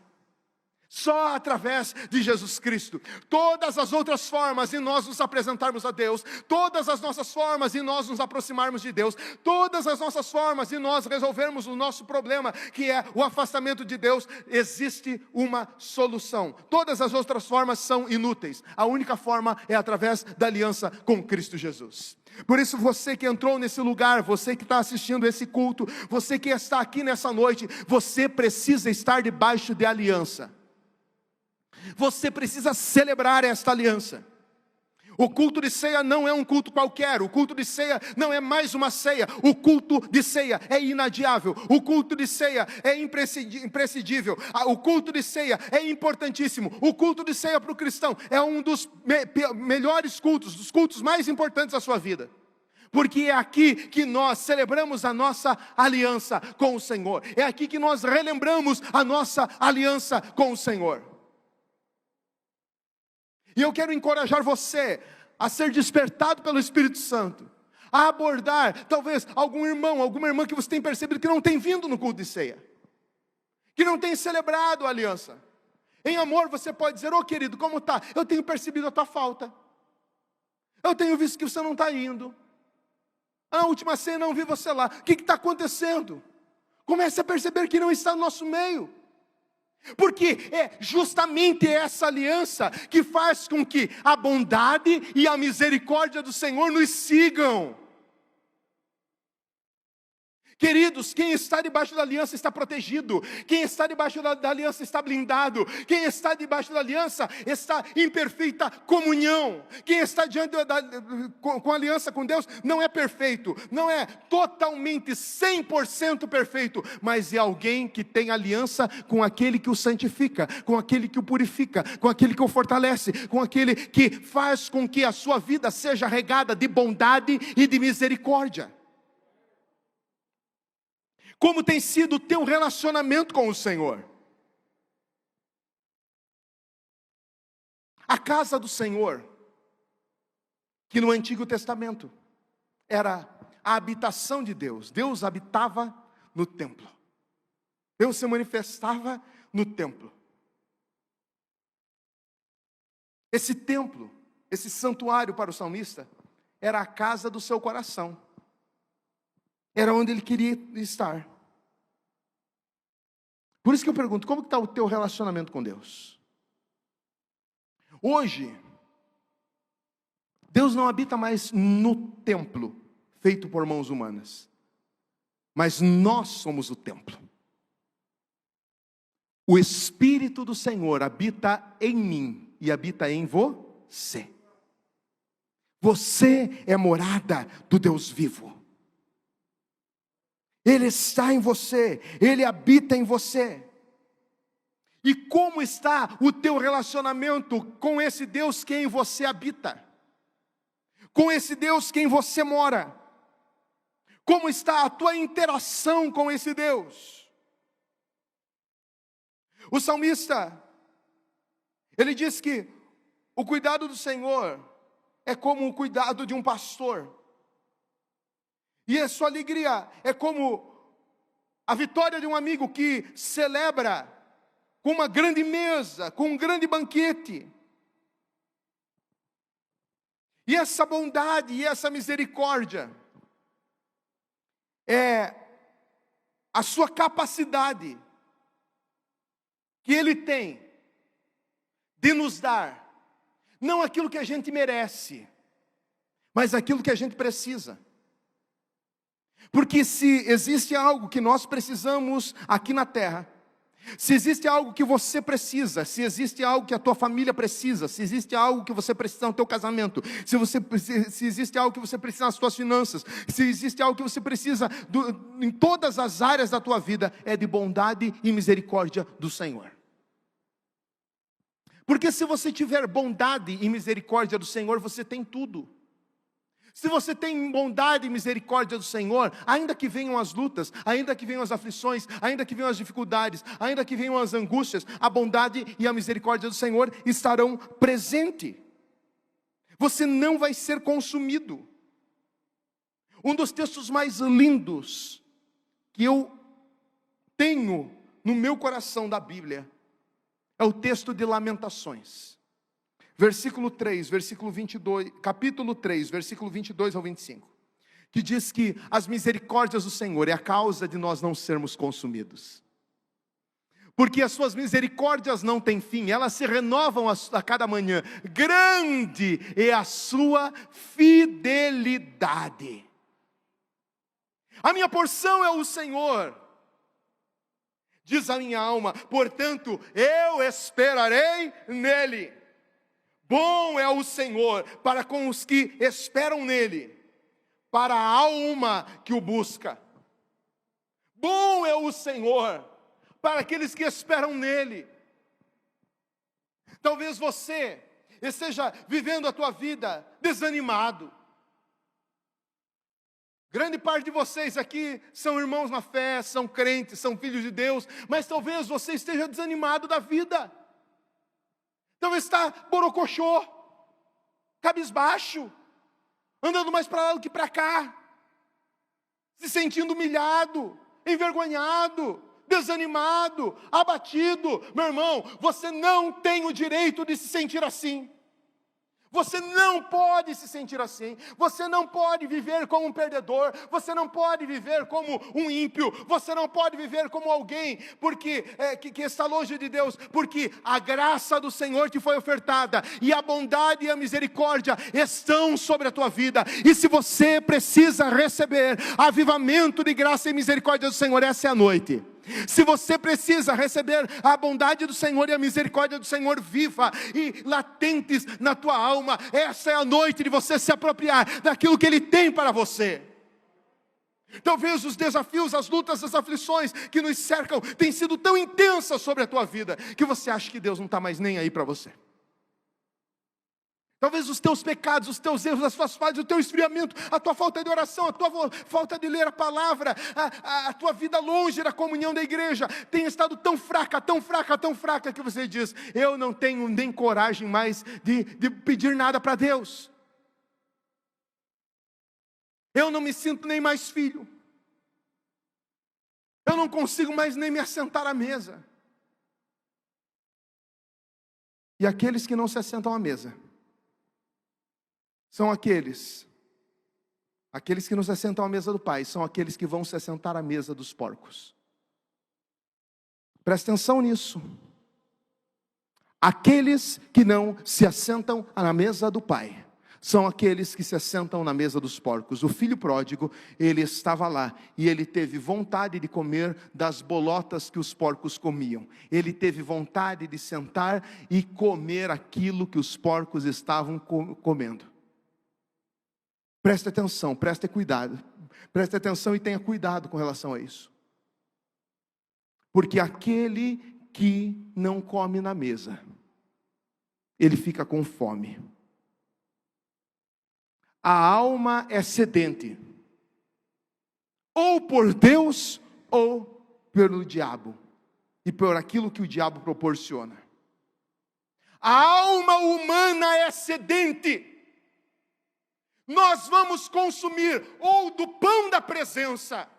Só através de Jesus Cristo. Todas as outras formas de nós nos apresentarmos a Deus, todas as nossas formas de nós nos aproximarmos de Deus, todas as nossas formas de nós resolvermos o nosso problema, que é o afastamento de Deus, existe uma solução. Todas as outras formas são inúteis. A única forma é através da aliança com Cristo Jesus. Por isso, você que entrou nesse lugar, você que está assistindo esse culto, você que está aqui nessa noite, você precisa estar debaixo de aliança. Você precisa celebrar esta aliança. O culto de ceia não é um culto qualquer. O culto de ceia não é mais uma ceia. O culto de ceia é inadiável. O culto de ceia é imprescindível. O culto de ceia é importantíssimo. O culto de ceia para o cristão é um dos melhores cultos, dos cultos mais importantes da sua vida. Porque é aqui que nós celebramos a nossa aliança com o Senhor. É aqui que nós relembramos a nossa aliança com o Senhor. E eu quero encorajar você a ser despertado pelo Espírito Santo, a abordar talvez algum irmão, alguma irmã que você tem percebido que não tem vindo no culto de ceia, que não tem celebrado a aliança. Em amor você pode dizer, ô querido, como está? Eu tenho percebido a tua falta. Eu tenho visto que você não está indo. A última ceia não vi você lá. O que está acontecendo? Comece a perceber que não está no nosso meio. Porque é justamente essa aliança que faz com que a bondade e a misericórdia do Senhor nos sigam. Queridos, quem está debaixo da aliança está protegido. Quem está debaixo da aliança está blindado. Quem está debaixo da aliança está em perfeita comunhão. Quem está com aliança com Deus não é perfeito, não é totalmente 100% perfeito, mas é alguém que tem aliança com aquele que o santifica, com aquele que o purifica, com aquele que o fortalece, com aquele que faz com que a sua vida seja regada de bondade e de misericórdia. Como tem sido o teu relacionamento com o Senhor? A casa do Senhor, que no Antigo Testamento era a habitação de Deus. Deus habitava no templo. Deus se manifestava no templo. Esse templo, esse santuário para o salmista, era a casa do seu coração. Era onde ele queria estar. Por isso que eu pergunto, como está o teu relacionamento com Deus? Hoje, Deus não habita mais no templo, feito por mãos humanas. Mas nós somos o templo. O Espírito do Senhor habita em mim e habita em você. Você é morada do Deus vivo. Ele está em você, Ele habita em você. E como está o teu relacionamento com esse Deus que em você habita? Com esse Deus que em você mora? Como está a tua interação com esse Deus? O salmista, ele diz que o cuidado do Senhor é como o cuidado de um pastor. E a sua alegria é como a vitória de um amigo que celebra com uma grande mesa, com um grande banquete. E essa bondade e essa misericórdia é a sua capacidade que Ele tem de nos dar, não aquilo que a gente merece, mas aquilo que a gente precisa. Porque se existe algo que nós precisamos aqui na terra, se existe algo que você precisa, se existe algo que a tua família precisa, se existe algo que você precisa no teu casamento, se existe algo que você precisa nas tuas finanças, se existe algo que você precisa em todas as áreas da tua vida, é de bondade e misericórdia do Senhor. Porque se você tiver bondade e misericórdia do Senhor, você tem tudo. Se você tem bondade e misericórdia do Senhor, ainda que venham as lutas, ainda que venham as aflições, ainda que venham as dificuldades, ainda que venham as angústias, a bondade e a misericórdia do Senhor estarão presentes. Você não vai ser consumido. Um dos textos mais lindos que eu tenho no meu coração da Bíblia é o texto de Lamentações. Versículo 3, versículo 22, capítulo 3, versículo 22 ao 25, que diz que as misericórdias do Senhor é a causa de nós não sermos consumidos. Porque as suas misericórdias não têm fim, elas se renovam a cada manhã. Grande é a sua fidelidade. A minha porção é o Senhor, diz a minha alma, portanto eu esperarei nele. Bom é o Senhor para com os que esperam nele, para a alma que o busca. Bom é o Senhor para aqueles que esperam nele. Talvez você esteja vivendo a tua vida desanimado. Grande parte de vocês aqui são irmãos na fé, são crentes, são filhos de Deus, mas talvez você esteja desanimado da vida. Talvez está borocochô, cabisbaixo, andando mais para lá do que para cá, se sentindo humilhado, envergonhado, desanimado, abatido. Meu irmão, você não tem o direito de se sentir assim. Você não pode se sentir assim, você não pode viver como um perdedor, você não pode viver como um ímpio, você não pode viver como alguém que está longe de Deus, porque a graça do Senhor te foi ofertada, e a bondade e a misericórdia estão sobre a tua vida, e se você precisa receber avivamento de graça e misericórdia do Senhor, essa é a noite. Se você precisa receber a bondade do Senhor e a misericórdia do Senhor viva e latentes na tua alma, essa é a noite de você se apropriar daquilo que Ele tem para você. Talvez os desafios, as lutas, as aflições que nos cercam tenham sido tão intensas sobre a tua vida, que você acha que Deus não está mais nem aí para você. Talvez os teus pecados, os teus erros, as tuas falhas, o teu esfriamento, a tua falta de oração, a tua falta de ler a palavra, a tua vida longe da comunhão da igreja, tenha estado tão fraca, tão fraca, tão fraca, que você diz, eu não tenho nem coragem mais de pedir nada para Deus. Eu não me sinto nem mais filho. Eu não consigo mais nem me assentar à mesa. E aqueles que não se assentam à mesa, são aqueles que não se assentam à mesa do Pai, são aqueles que vão se assentar à mesa dos porcos. Presta atenção nisso. Aqueles que não se assentam à mesa do Pai, são aqueles que se assentam na mesa dos porcos. O filho pródigo, ele estava lá, e ele teve vontade de comer das bolotas que os porcos comiam. Ele teve vontade de sentar e comer aquilo que os porcos estavam comendo. Preste atenção, preste cuidado. Preste atenção e tenha cuidado com relação a isso. Porque aquele que não come na mesa, ele fica com fome. A alma é sedente, ou por Deus, ou pelo diabo, e por aquilo que o diabo proporciona. A alma humana é sedente. Nós vamos consumir ou do pão da presença,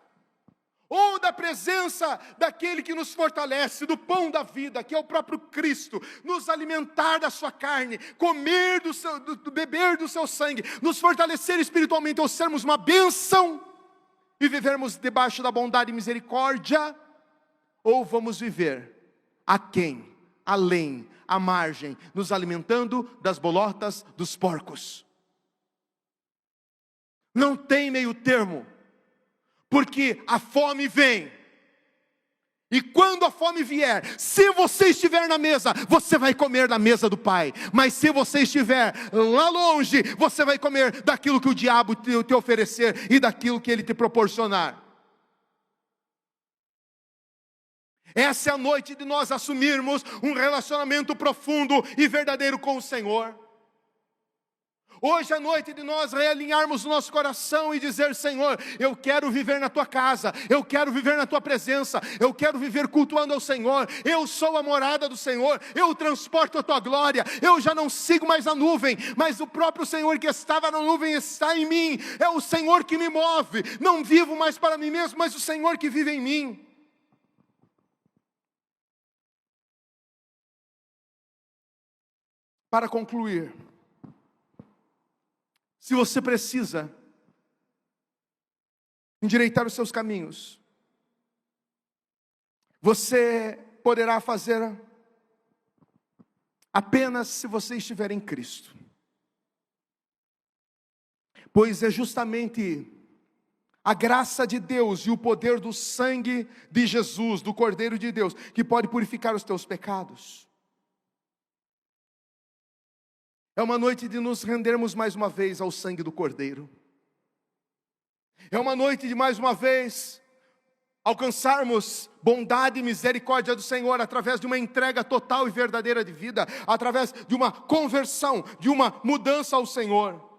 ou da presença daquele que nos fortalece, do pão da vida, que é o próprio Cristo, nos alimentar da sua carne, comer beber do seu sangue, nos fortalecer espiritualmente, ou sermos uma bênção, e vivermos debaixo da bondade e misericórdia, ou vamos viver aquém, além, à margem, nos alimentando das bolotas dos porcos. Não tem meio termo, porque a fome vem, e quando a fome vier, se você estiver na mesa, você vai comer na mesa do Pai, mas se você estiver lá longe, você vai comer daquilo que o diabo te oferecer, e daquilo que ele te proporcionar. Essa é a noite de nós assumirmos um relacionamento profundo e verdadeiro com o Senhor. Hoje é a noite de nós realinharmos o nosso coração e dizer, Senhor, eu quero viver na Tua casa, eu quero viver na Tua presença, eu quero viver cultuando ao Senhor, eu sou a morada do Senhor, eu transporto a Tua glória, eu já não sigo mais a nuvem, mas o próprio Senhor que estava na nuvem está em mim, é o Senhor que me move, não vivo mais para mim mesmo, mas o Senhor que vive em mim. Para concluir, se você precisa endireitar os seus caminhos, você poderá fazer apenas se você estiver em Cristo. Pois é justamente a graça de Deus e o poder do sangue de Jesus, do Cordeiro de Deus, que pode purificar os teus pecados. É uma noite de nos rendermos mais uma vez ao sangue do Cordeiro. É uma noite de mais uma vez alcançarmos bondade e misericórdia do Senhor através de uma entrega total e verdadeira de vida, através de uma conversão, de uma mudança ao Senhor.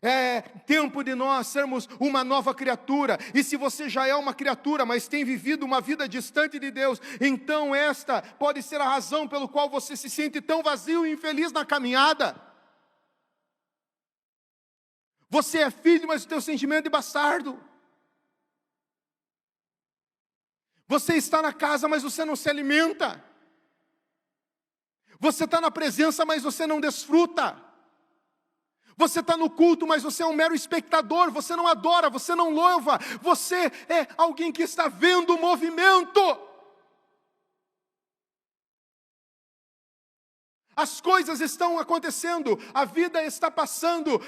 É tempo de nós sermos uma nova criatura, e se você já é uma criatura, mas tem vivido uma vida distante de Deus, então esta pode ser a razão pelo qual você se sente tão vazio e infeliz na caminhada. Você é filho, mas o teu sentimento é bastardo. Você está na casa, mas você não se alimenta. Você está na presença, mas você não desfruta. Você está no culto, mas você é um mero espectador. Você não adora, você não louva. Você é alguém que está vendo o movimento. As coisas estão acontecendo, a vida está passando,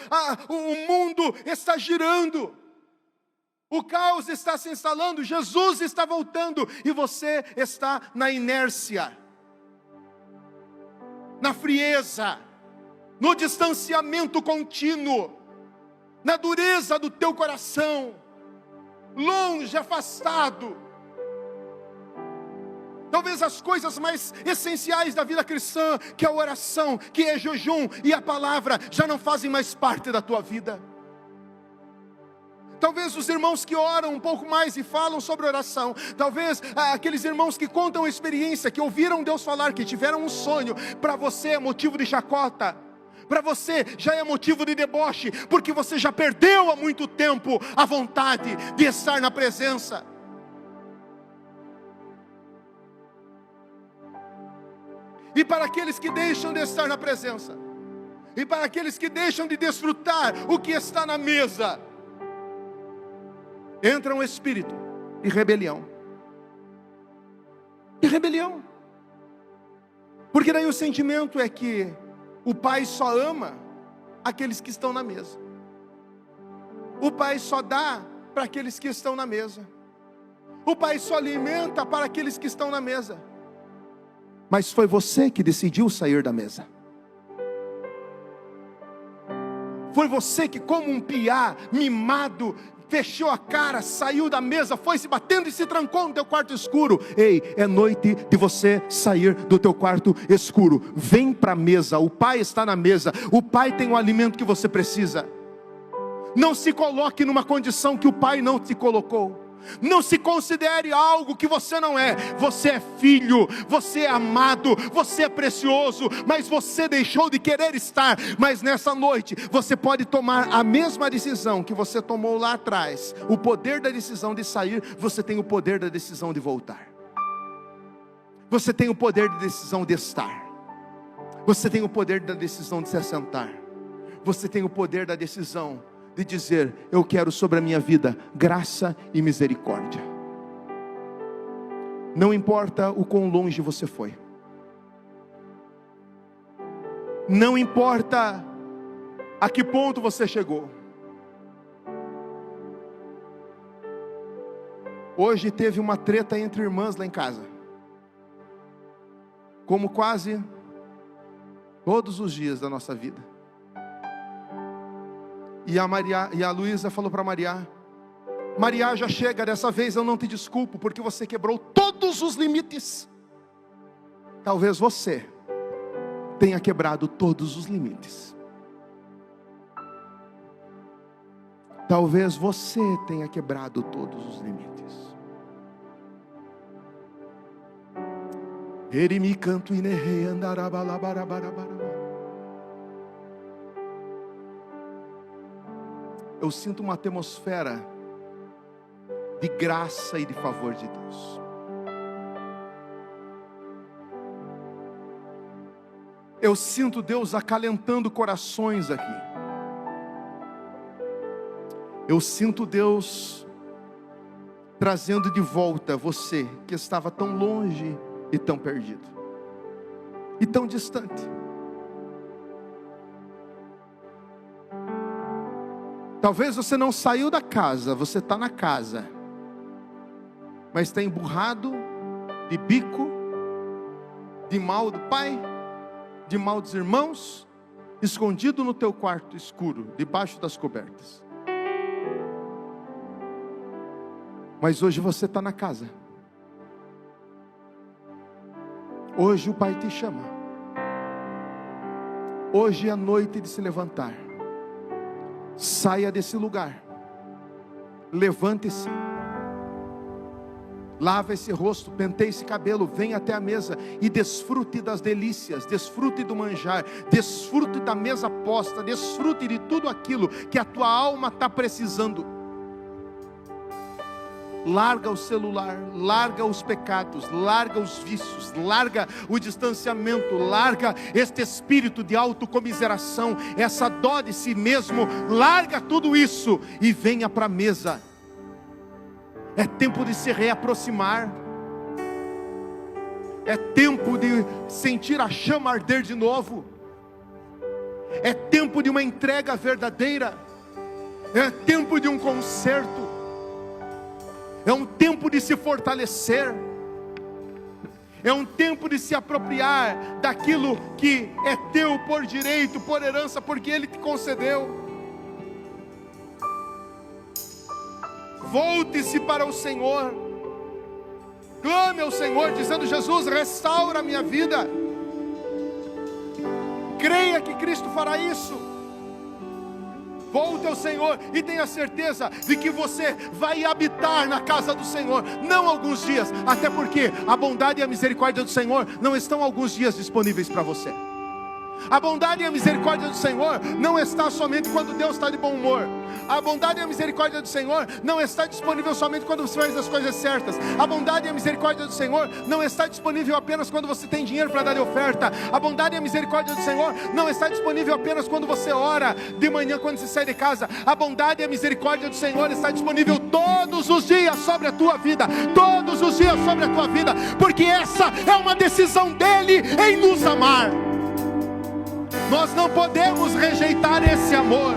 o mundo está girando. O caos está se instalando, Jesus está voltando e você está na inércia, na frieza, no distanciamento contínuo, na dureza do teu coração, longe, afastado. Talvez as coisas mais essenciais da vida cristã, que é a oração, que é jejum e a palavra, já não fazem mais parte da tua vida. Talvez os irmãos que oram um pouco mais e falam sobre oração, talvez aqueles irmãos que contam a experiência, que ouviram Deus falar, que tiveram um sonho, para você é motivo de chacota, para você já é motivo de deboche, porque você já perdeu há muito tempo a vontade de estar na presença. E para aqueles que deixam de estar na presença, e para aqueles que deixam de desfrutar o que está na mesa, entra um espírito de rebelião. De rebelião. Porque daí o sentimento é que o pai só ama aqueles que estão na mesa. O pai só dá para aqueles que estão na mesa. O pai só alimenta para aqueles que estão na mesa. Mas foi você que decidiu sair da mesa. Foi você que, como um piá mimado, fechou a cara, saiu da mesa, foi se batendo e se trancou no teu quarto escuro. Ei, é noite de você sair do teu quarto escuro. Vem para a mesa, o pai está na mesa. O pai tem o alimento que você precisa. Não se coloque numa condição que o pai não te colocou. Não se considere algo que você não é. Você é filho, você é amado, você é precioso, mas você deixou de querer estar. Mas nessa noite você pode tomar a mesma decisão que você tomou lá atrás. O poder da decisão de sair, você tem o poder da decisão de voltar. Você tem o poder de decisão de estar. Você tem o poder da decisão de se assentar. Você tem o poder da decisão de dizer: eu quero sobre a minha vida graça e misericórdia. Não importa o quão longe você foi. Não importa a que ponto você chegou. Hoje teve uma treta entre irmãs lá em casa. Como quase todos os dias da nossa vida. E a Luísa falou para Maria: Maria, já chega, dessa vez eu não te desculpo, porque você quebrou todos os limites. Talvez você tenha quebrado todos os limites. Talvez você tenha quebrado todos os limites. Erimi canto inerrei andarabalabarabarabarabara. Eu sinto uma atmosfera de graça e de favor de Deus. Eu sinto Deus acalentando corações aqui. Eu sinto Deus trazendo de volta você que estava tão longe e tão perdido e tão distante. Talvez você não saiu da casa, você está na casa, mas está emburrado de bico, de mal do pai, de mal dos irmãos, escondido no teu quarto escuro, debaixo das cobertas. Mas hoje você está na casa. Hoje o pai te chama. Hoje é a noite de se levantar. Saia desse lugar, levante-se, lava esse rosto, penteie esse cabelo, venha até a mesa e desfrute das delícias, desfrute do manjar, desfrute da mesa posta, desfrute de tudo aquilo que a tua alma está precisando. Larga o celular, larga os pecados, larga os vícios, larga o distanciamento, larga este espírito de autocomiseração, essa dó de si mesmo, larga tudo isso e venha para a mesa. É tempo de se reaproximar, é tempo de sentir a chama arder de novo, é tempo de uma entrega verdadeira, é tempo de um conserto, é um tempo de se fortalecer, é um tempo de se apropriar daquilo que é teu por direito, por herança, porque Ele te concedeu. Volte-se para o Senhor, clame ao Senhor, dizendo: Jesus, restaura a minha vida. Creia que Cristo fará isso. Volte ao Senhor e tenha certeza de que você vai habitar na casa do Senhor, não alguns dias, até porque a bondade e a misericórdia do Senhor não estão alguns dias disponíveis para você. A bondade e a misericórdia do Senhor não está somente quando Deus está de bom humor. A bondade e a misericórdia do Senhor não está disponível somente quando você faz as coisas certas. A bondade e a misericórdia do Senhor não está disponível apenas quando você tem dinheiro para dar de oferta. A bondade e a misericórdia do Senhor não está disponível apenas quando você ora de manhã, quando você sai de casa. A bondade e a misericórdia do Senhor está disponível todos os dias sobre a tua vida, todos os dias sobre a tua vida, porque essa é uma decisão dEle em nos amar. Nós não podemos rejeitar esse amor.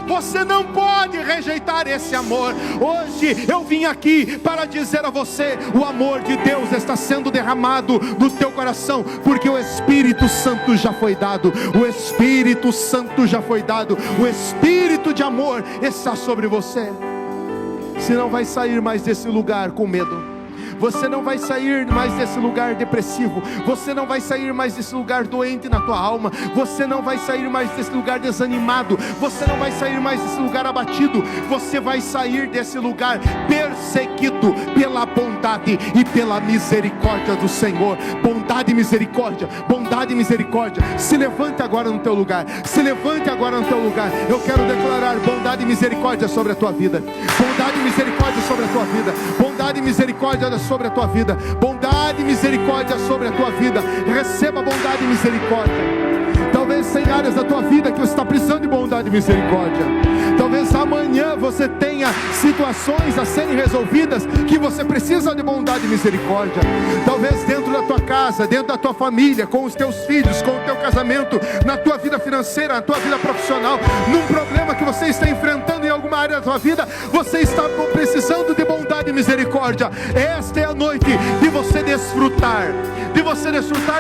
Você não pode rejeitar esse amor. Hoje eu vim aqui para dizer a você: o amor de Deus está sendo derramado no teu coração, porque o Espírito Santo já foi dado. O Espírito Santo já foi dado. O Espírito de amor está sobre você. Você não vai sair mais desse lugar com medo. Você não vai sair mais desse lugar depressivo. Você não vai sair mais desse lugar doente na tua alma. Você não vai sair mais desse lugar desanimado. Você não vai sair mais desse lugar abatido. Você vai sair desse lugar perseguido pela bondade e pela misericórdia do Senhor. Bondade e misericórdia, bondade e misericórdia. Se levante agora no teu lugar. Se levante agora no teu lugar. Eu quero declarar bondade e misericórdia sobre a tua vida. Bondade e misericórdia sobre a tua vida. Bondade e misericórdia sobre a tua vida. Bondade e misericórdia sobre a tua vida. Receba bondade e misericórdia. Talvez tem áreas da tua vida que você está precisando de bondade e misericórdia. Talvez amanhã você tenha situações a serem resolvidas que você precisa de bondade e misericórdia. Talvez dentro da tua casa, dentro da tua família, com os teus filhos, com o teu casamento, na tua vida financeira, na tua vida profissional, num problema que você está enfrentando em alguma área da tua vida, você está precisando de bondade e misericórdia. Esta é a noite de você desfrutar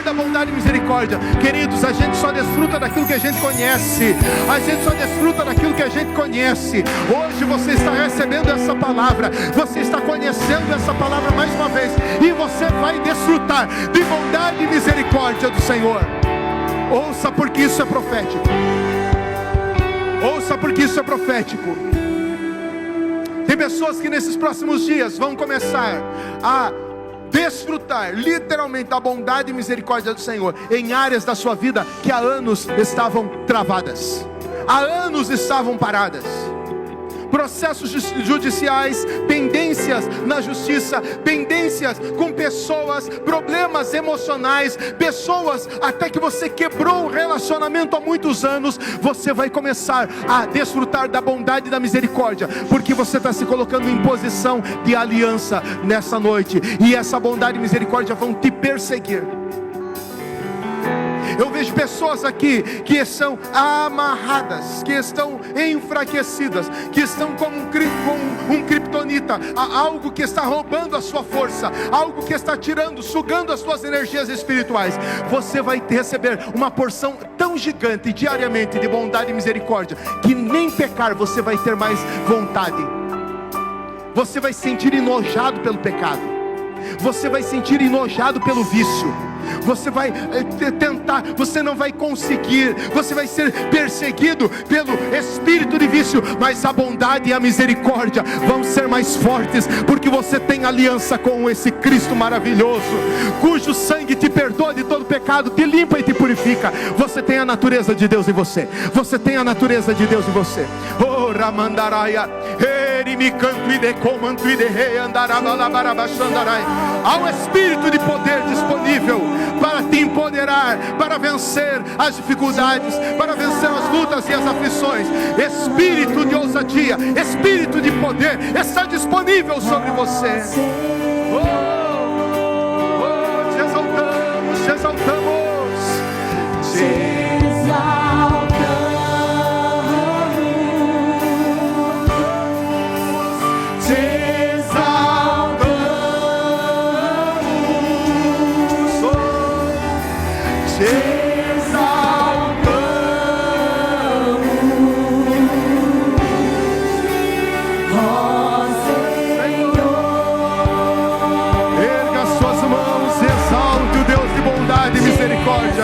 da bondade e misericórdia. Queridos, a gente só desfruta daquilo que a gente conhece. A gente só desfruta daquilo que a gente conhece. Hoje você está recebendo essa palavra, você está conhecendo essa palavra mais uma vez, e você vai desfrutar de bondade e misericórdia do Senhor. Ouça, porque isso é profético. Ouça, porque isso é profético. Tem pessoas que nesses próximos dias vão começar a desfrutar literalmente da bondade e misericórdia do Senhor em áreas da sua vida que há anos estavam travadas, há anos estavam paradas. Processos judiciais, pendências na justiça, pendências com pessoas, problemas emocionais, pessoas até que você quebrou o relacionamento há muitos anos. Você vai começar a desfrutar da bondade e da misericórdia, porque você está se colocando em posição de aliança nessa noite, e essa bondade e misericórdia vão te perseguir. Eu vejo pessoas aqui que estão amarradas, que estão enfraquecidas, que estão como um criptonita, algo que está roubando a sua força, algo que está tirando, sugando as suas energias espirituais. Você vai receber uma porção tão gigante diariamente de bondade e misericórdia, que nem pecar você vai ter mais vontade. Você vai se sentir enojado pelo pecado. Você vai se sentir enojado pelo vício. Você vai tentar, você não vai conseguir, você vai ser perseguido pelo espírito de vício, mas a bondade e a misericórdia vão ser mais fortes, porque você tem aliança com esse Cristo maravilhoso, cujo sangue te perdoa de todo pecado. pecado te limpa e te purifica. Você tem a natureza de Deus em você. Você tem a natureza de Deus em você. Oh, Ramandaraia, Erimi canto e de comanto e de rei andarabalabarabachandarai. Há um espírito de poder disponível para te empoderar, para vencer as dificuldades, para vencer as lutas e as aflições. Espírito de ousadia, espírito de poder está disponível sobre você. Te exaltamos, te exaltamos, te exaltamos, te exaltamos, te exaltamos, ó Senhor. Erga suas mãos, exalte o Deus de bondade e misericórdia.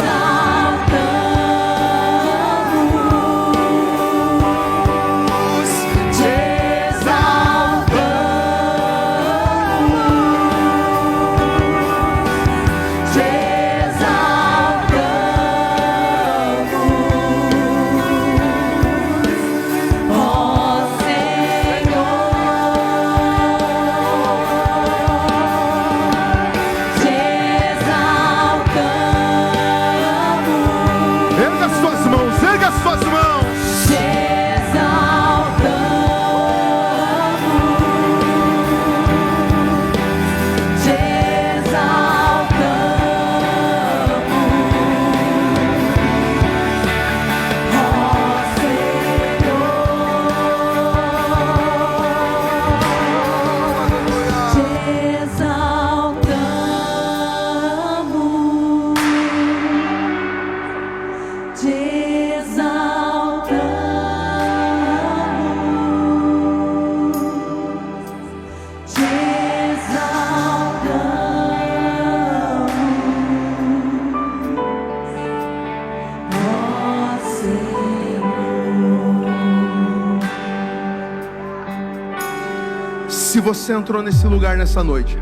Se você entrou nesse lugar nessa noite,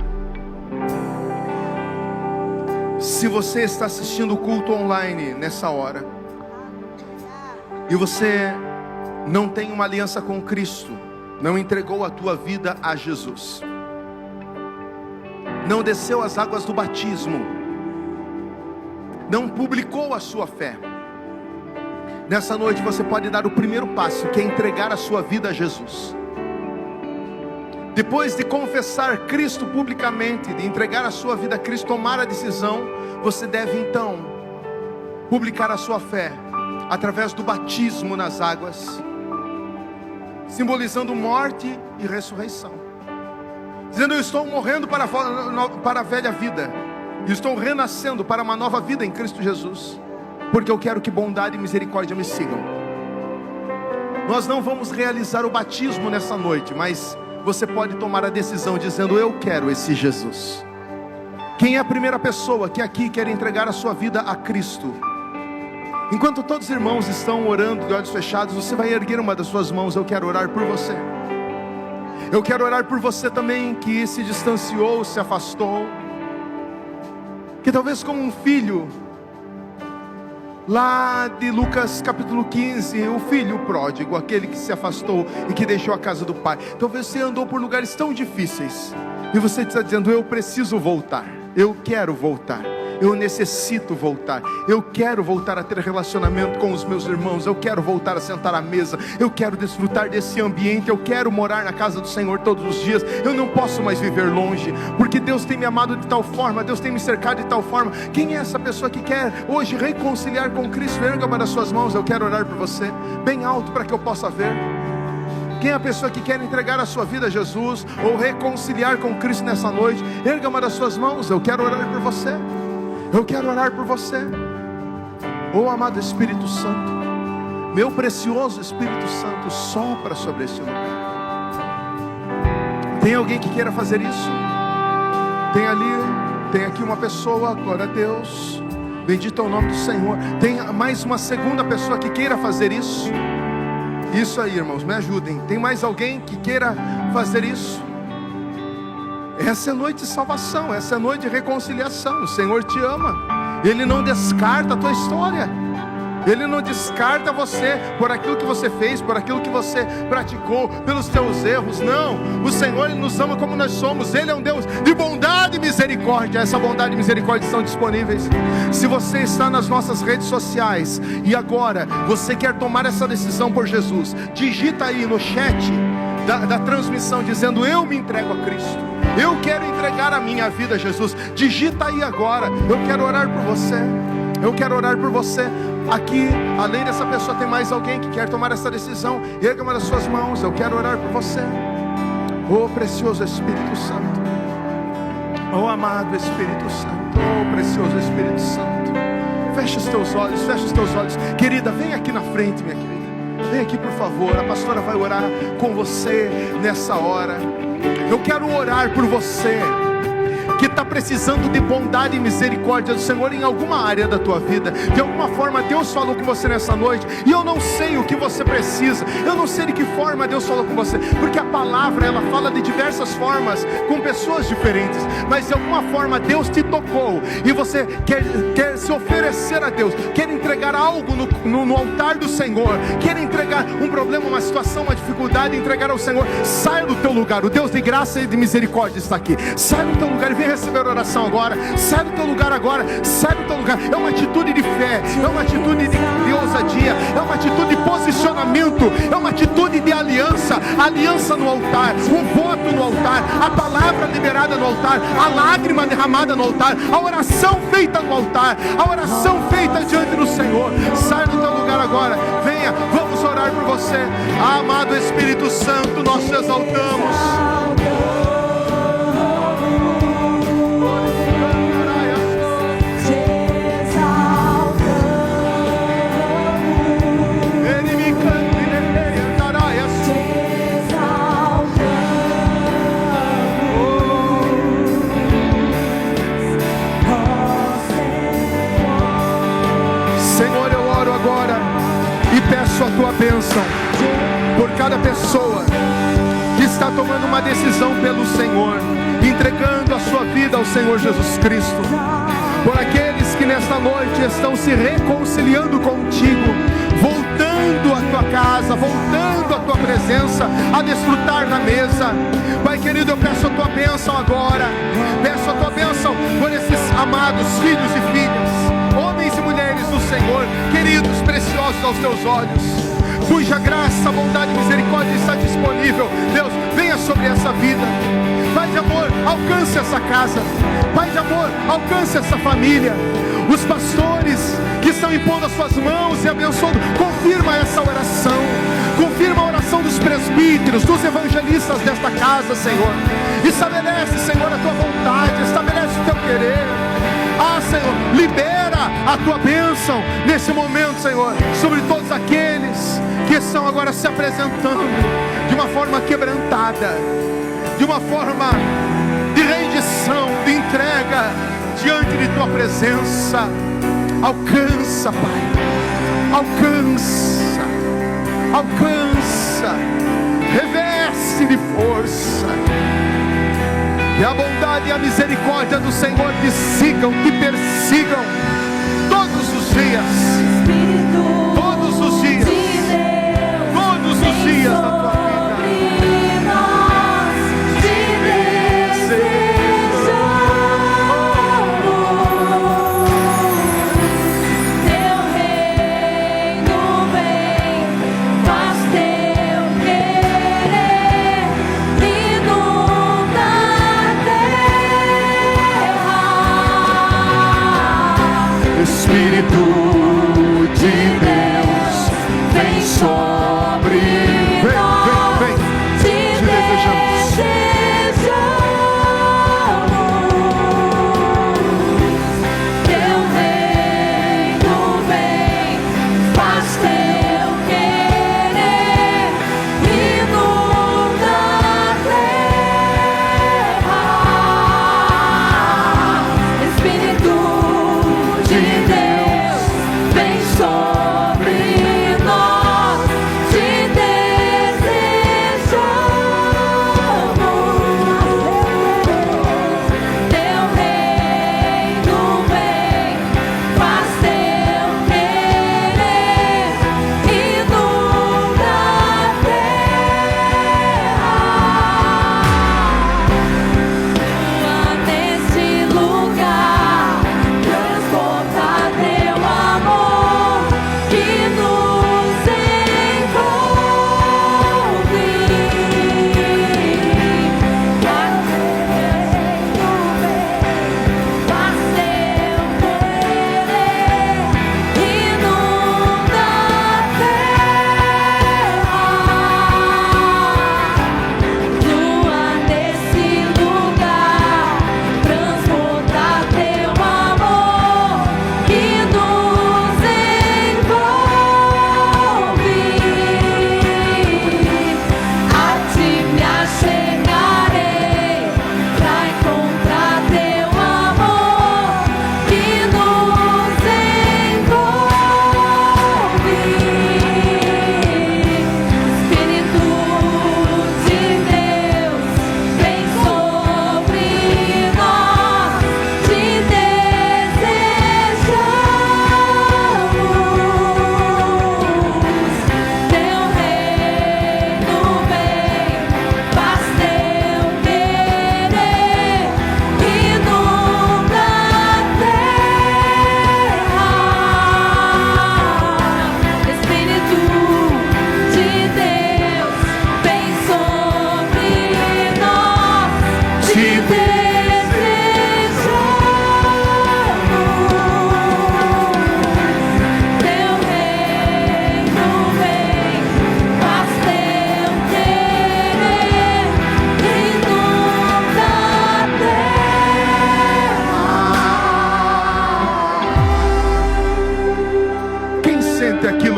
se você está assistindo o culto online nessa hora, e você não tem uma aliança com Cristo, não entregou a tua vida a Jesus, não desceu as águas do batismo, não publicou a sua fé, nessa noite você pode dar o primeiro passo, que é entregar a sua vida a Jesus. Depois de confessar Cristo publicamente, de entregar a sua vida a Cristo, tomar a decisão, você deve então publicar a sua fé através do batismo nas águas, simbolizando morte e ressurreição, dizendo: eu estou morrendo para a velha vida, e estou renascendo para uma nova vida em Cristo Jesus, porque eu quero que bondade e misericórdia me sigam. Nós não vamos realizar o batismo nessa noite, mas você pode tomar a decisão dizendo: eu quero esse Jesus. Quem é a primeira pessoa que aqui quer entregar a sua vida a Cristo? Enquanto todos os irmãos estão orando de olhos fechados, você vai erguer uma das suas mãos. Eu quero orar por você. Eu quero orar por você também que se distanciou, se afastou, que talvez como um filho lá de Lucas capítulo 15, o filho pródigo, aquele que se afastou e que deixou a casa do pai. Talvez você andou por lugares tão difíceis e você está dizendo: eu preciso voltar, eu quero voltar, eu necessito voltar, eu quero voltar a ter relacionamento com os meus irmãos, eu quero voltar a sentar à mesa, eu quero desfrutar desse ambiente, eu quero morar na casa do Senhor todos os dias. Eu não posso mais viver longe, porque Deus tem me amado de tal forma, Deus tem me cercado de tal forma. Quem é essa pessoa que quer hoje reconciliar com Cristo? Erga uma das suas mãos, eu quero orar por você, bem alto para que eu possa ver. Quem é a pessoa que quer entregar a sua vida a Jesus, ou reconciliar com Cristo nessa noite? Erga uma das suas mãos, eu quero orar por você. Eu quero orar por você. Oh amado Espírito Santo, meu precioso Espírito Santo, sopra sobre este lugar. Tem alguém que queira fazer isso? Tem ali, tem aqui uma pessoa, glória a Deus, bendito é o nome do Senhor. Tem mais uma segunda pessoa que queira fazer isso? Isso aí, irmãos, me ajudem. Tem mais alguém que queira fazer isso? Essa é a noite de salvação, essa é a noite de reconciliação. O Senhor te ama, Ele não descarta a tua história. Ele não descarta você por aquilo que você fez, por aquilo que você praticou, pelos teus erros. Não, o Senhor, Ele nos ama como nós somos. Ele é um Deus de bondade e misericórdia. Essa bondade e misericórdia estão disponíveis. Se você está nas nossas redes sociais e agora você quer tomar essa decisão por Jesus, digita aí no chat da transmissão dizendo: eu me entrego a Cristo, eu quero entregar a minha vida a Jesus. Digita aí agora: eu quero orar por você, eu quero orar por você. Aqui, além dessa pessoa, tem mais alguém que quer tomar essa decisão? Erga uma das suas mãos, eu quero orar por você. Oh precioso Espírito Santo, oh amado Espírito Santo, oh precioso Espírito Santo, fecha os teus olhos, fecha os teus olhos. Querida, vem aqui na frente, minha querida, vem aqui por favor. A pastora vai orar com você nessa hora. Eu quero orar por você que está precisando de bondade e misericórdia do Senhor em alguma área da tua vida. De alguma forma Deus falou com você nessa noite, e eu não sei o que você precisa, eu não sei de que forma Deus falou com você, porque a palavra ela fala de diversas formas, com pessoas diferentes, mas de alguma forma Deus te tocou, e você quer se oferecer a Deus, quer entregar algo no altar do Senhor, quer entregar um problema, uma situação, uma dificuldade, entregar ao Senhor. Sai do teu lugar, o Deus de graça e de misericórdia está aqui. Sai do teu lugar e vem receber oração agora. Sai do teu lugar agora, sai do teu lugar. É uma atitude de fé, é uma atitude de ousadia, é uma atitude de posicionamento, é uma atitude de aliança. Aliança no altar, um voto no altar, a palavra liberada no altar, a lágrima derramada no altar, a oração feita no altar, a oração feita diante do Senhor. Sai do teu lugar agora, venha, vamos orar por você. Amado Espírito Santo, nós te exaltamos. Peço a tua bênção por cada pessoa que está tomando uma decisão pelo Senhor, entregando a sua vida ao Senhor Jesus Cristo, por aqueles que nesta noite estão se reconciliando contigo, voltando à tua casa, voltando à tua presença, a desfrutar na mesa. Pai querido, eu peço a tua bênção agora, peço a tua bênção por esses amados filhos e filhas, homens e mulheres do Senhor, queridos, preciosos aos teus olhos, cuja graça, bondade e misericórdia está disponível. Deus, venha sobre essa vida. Pai de amor, alcance essa casa. Pai de amor, alcance essa família. Os pastores que estão impondo as suas mãos e abençoando, confirma essa oração, confirma a oração dos presbíteros, dos evangelistas desta casa, Senhor. Estabelece, Senhor, a tua vontade, estabelece o teu querer. Ah, Senhor, libera a tua bênção nesse momento, Senhor, sobre todos aqueles que estão agora se apresentando de uma forma quebrantada, de uma forma de rendição, de entrega diante de tua presença. Alcança, Pai, alcança, alcança, reveste de força. Que a bondade e a misericórdia do Senhor te sigam, te persigam todos os dias, todos os dias, todos os dias da tua vida. Espírito de Deus, vem sobre nós, vem, te desejamos. Teu reino vem, faz teu querer, inunda a terra. Espírito de Deus,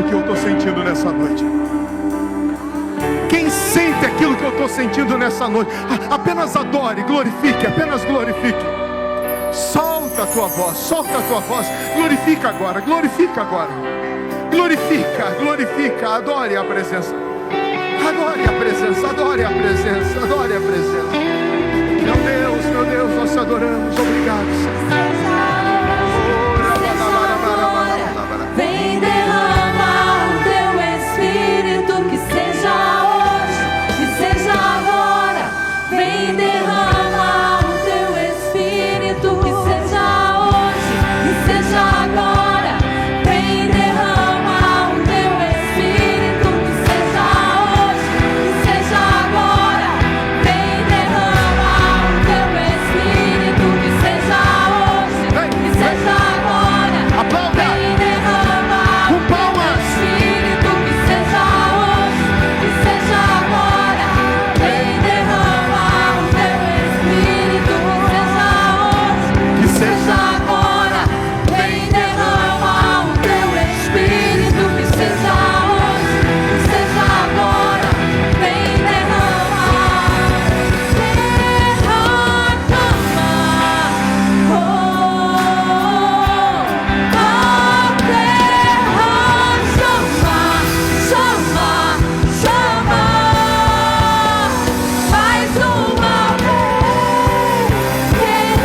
que eu estou sentindo nessa noite? Quem sente aquilo que eu estou sentindo nessa noite? Apenas adore, glorifique, apenas glorifique. Solta a tua voz, glorifica agora, glorifica agora. Glorifica, adore a presença. Adore a presença, adore a presença, adore a presença. Meu Deus, nós te adoramos, obrigado, Senhor. Vem derramar o teu Espírito, que seja hoje, que seja agora. Vem derramar o teu Espírito, que seja hoje, que seja agora. Vem derramar o teu Espírito, que seja hoje, que seja agora. Vem derramar o teu Espírito, que seja hoje, que seja agora. Aplauda! Vem derramar o teu Espírito, que seja hoje, que seja agora. Vem derramar o teu Espírito, que seja hoje, que seja agora. Vem derramar o teu Espírito, que seja hoje, que seja agora. Vem derramar, mais uma vez queremos ver o céu descer, a terra clamar, a terra chamar, mais uma vez queremos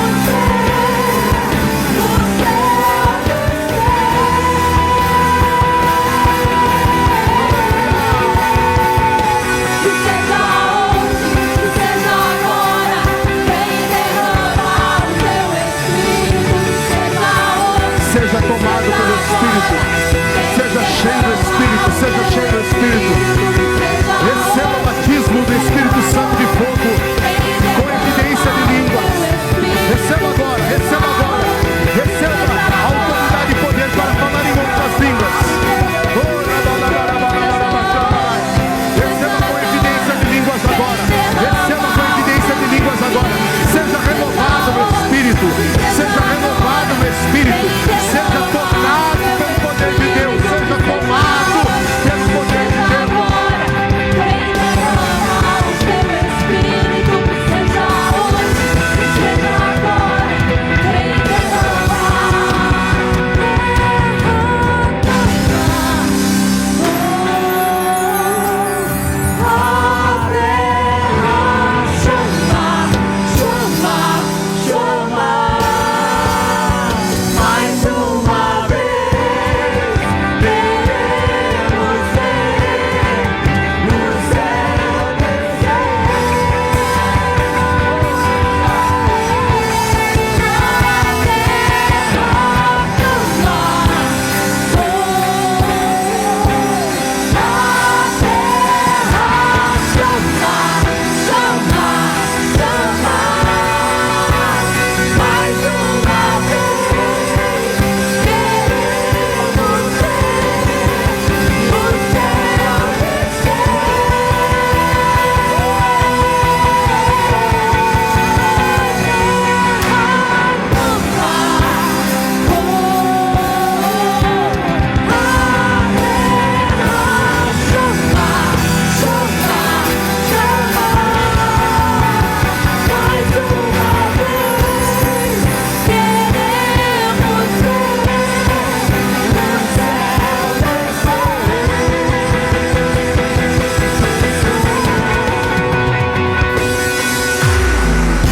ver o céu descer. Que seja hoje, que seja agora. Vem derramar o teu Espírito, que seja hoje. Seja tomado pelo Espírito, seja cheio do Espírito, seja cheio do Espírito. Receba o batismo do Espírito Santo de fogo, com evidência de línguas. Receba agora, receba agora. Receba a autoridade e poder para falar em outras línguas. Receba com evidência de línguas agora. Receba com evidência de línguas agora. Seja renovado no Espírito. Seja renovado no Espírito. Seja tocado pelo poder de Deus. Seja tomado pelo poder de Deus. Vem derramar o teu Espírito, que seja hoje, que seja agora. Vem mais uma vez queremos ver o céu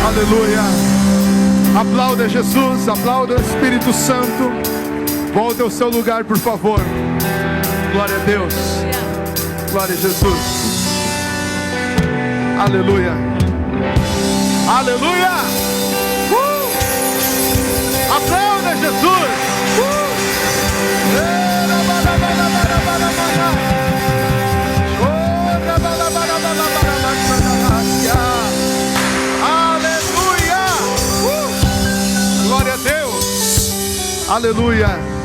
Aleluia. Aplauda Jesus, aplauda o Espírito Santo. Volte ao seu lugar, por favor. Glória a Deus. Glória a Jesus. Aleluia. Aleluia. Aplauda Jesus. Aleluia.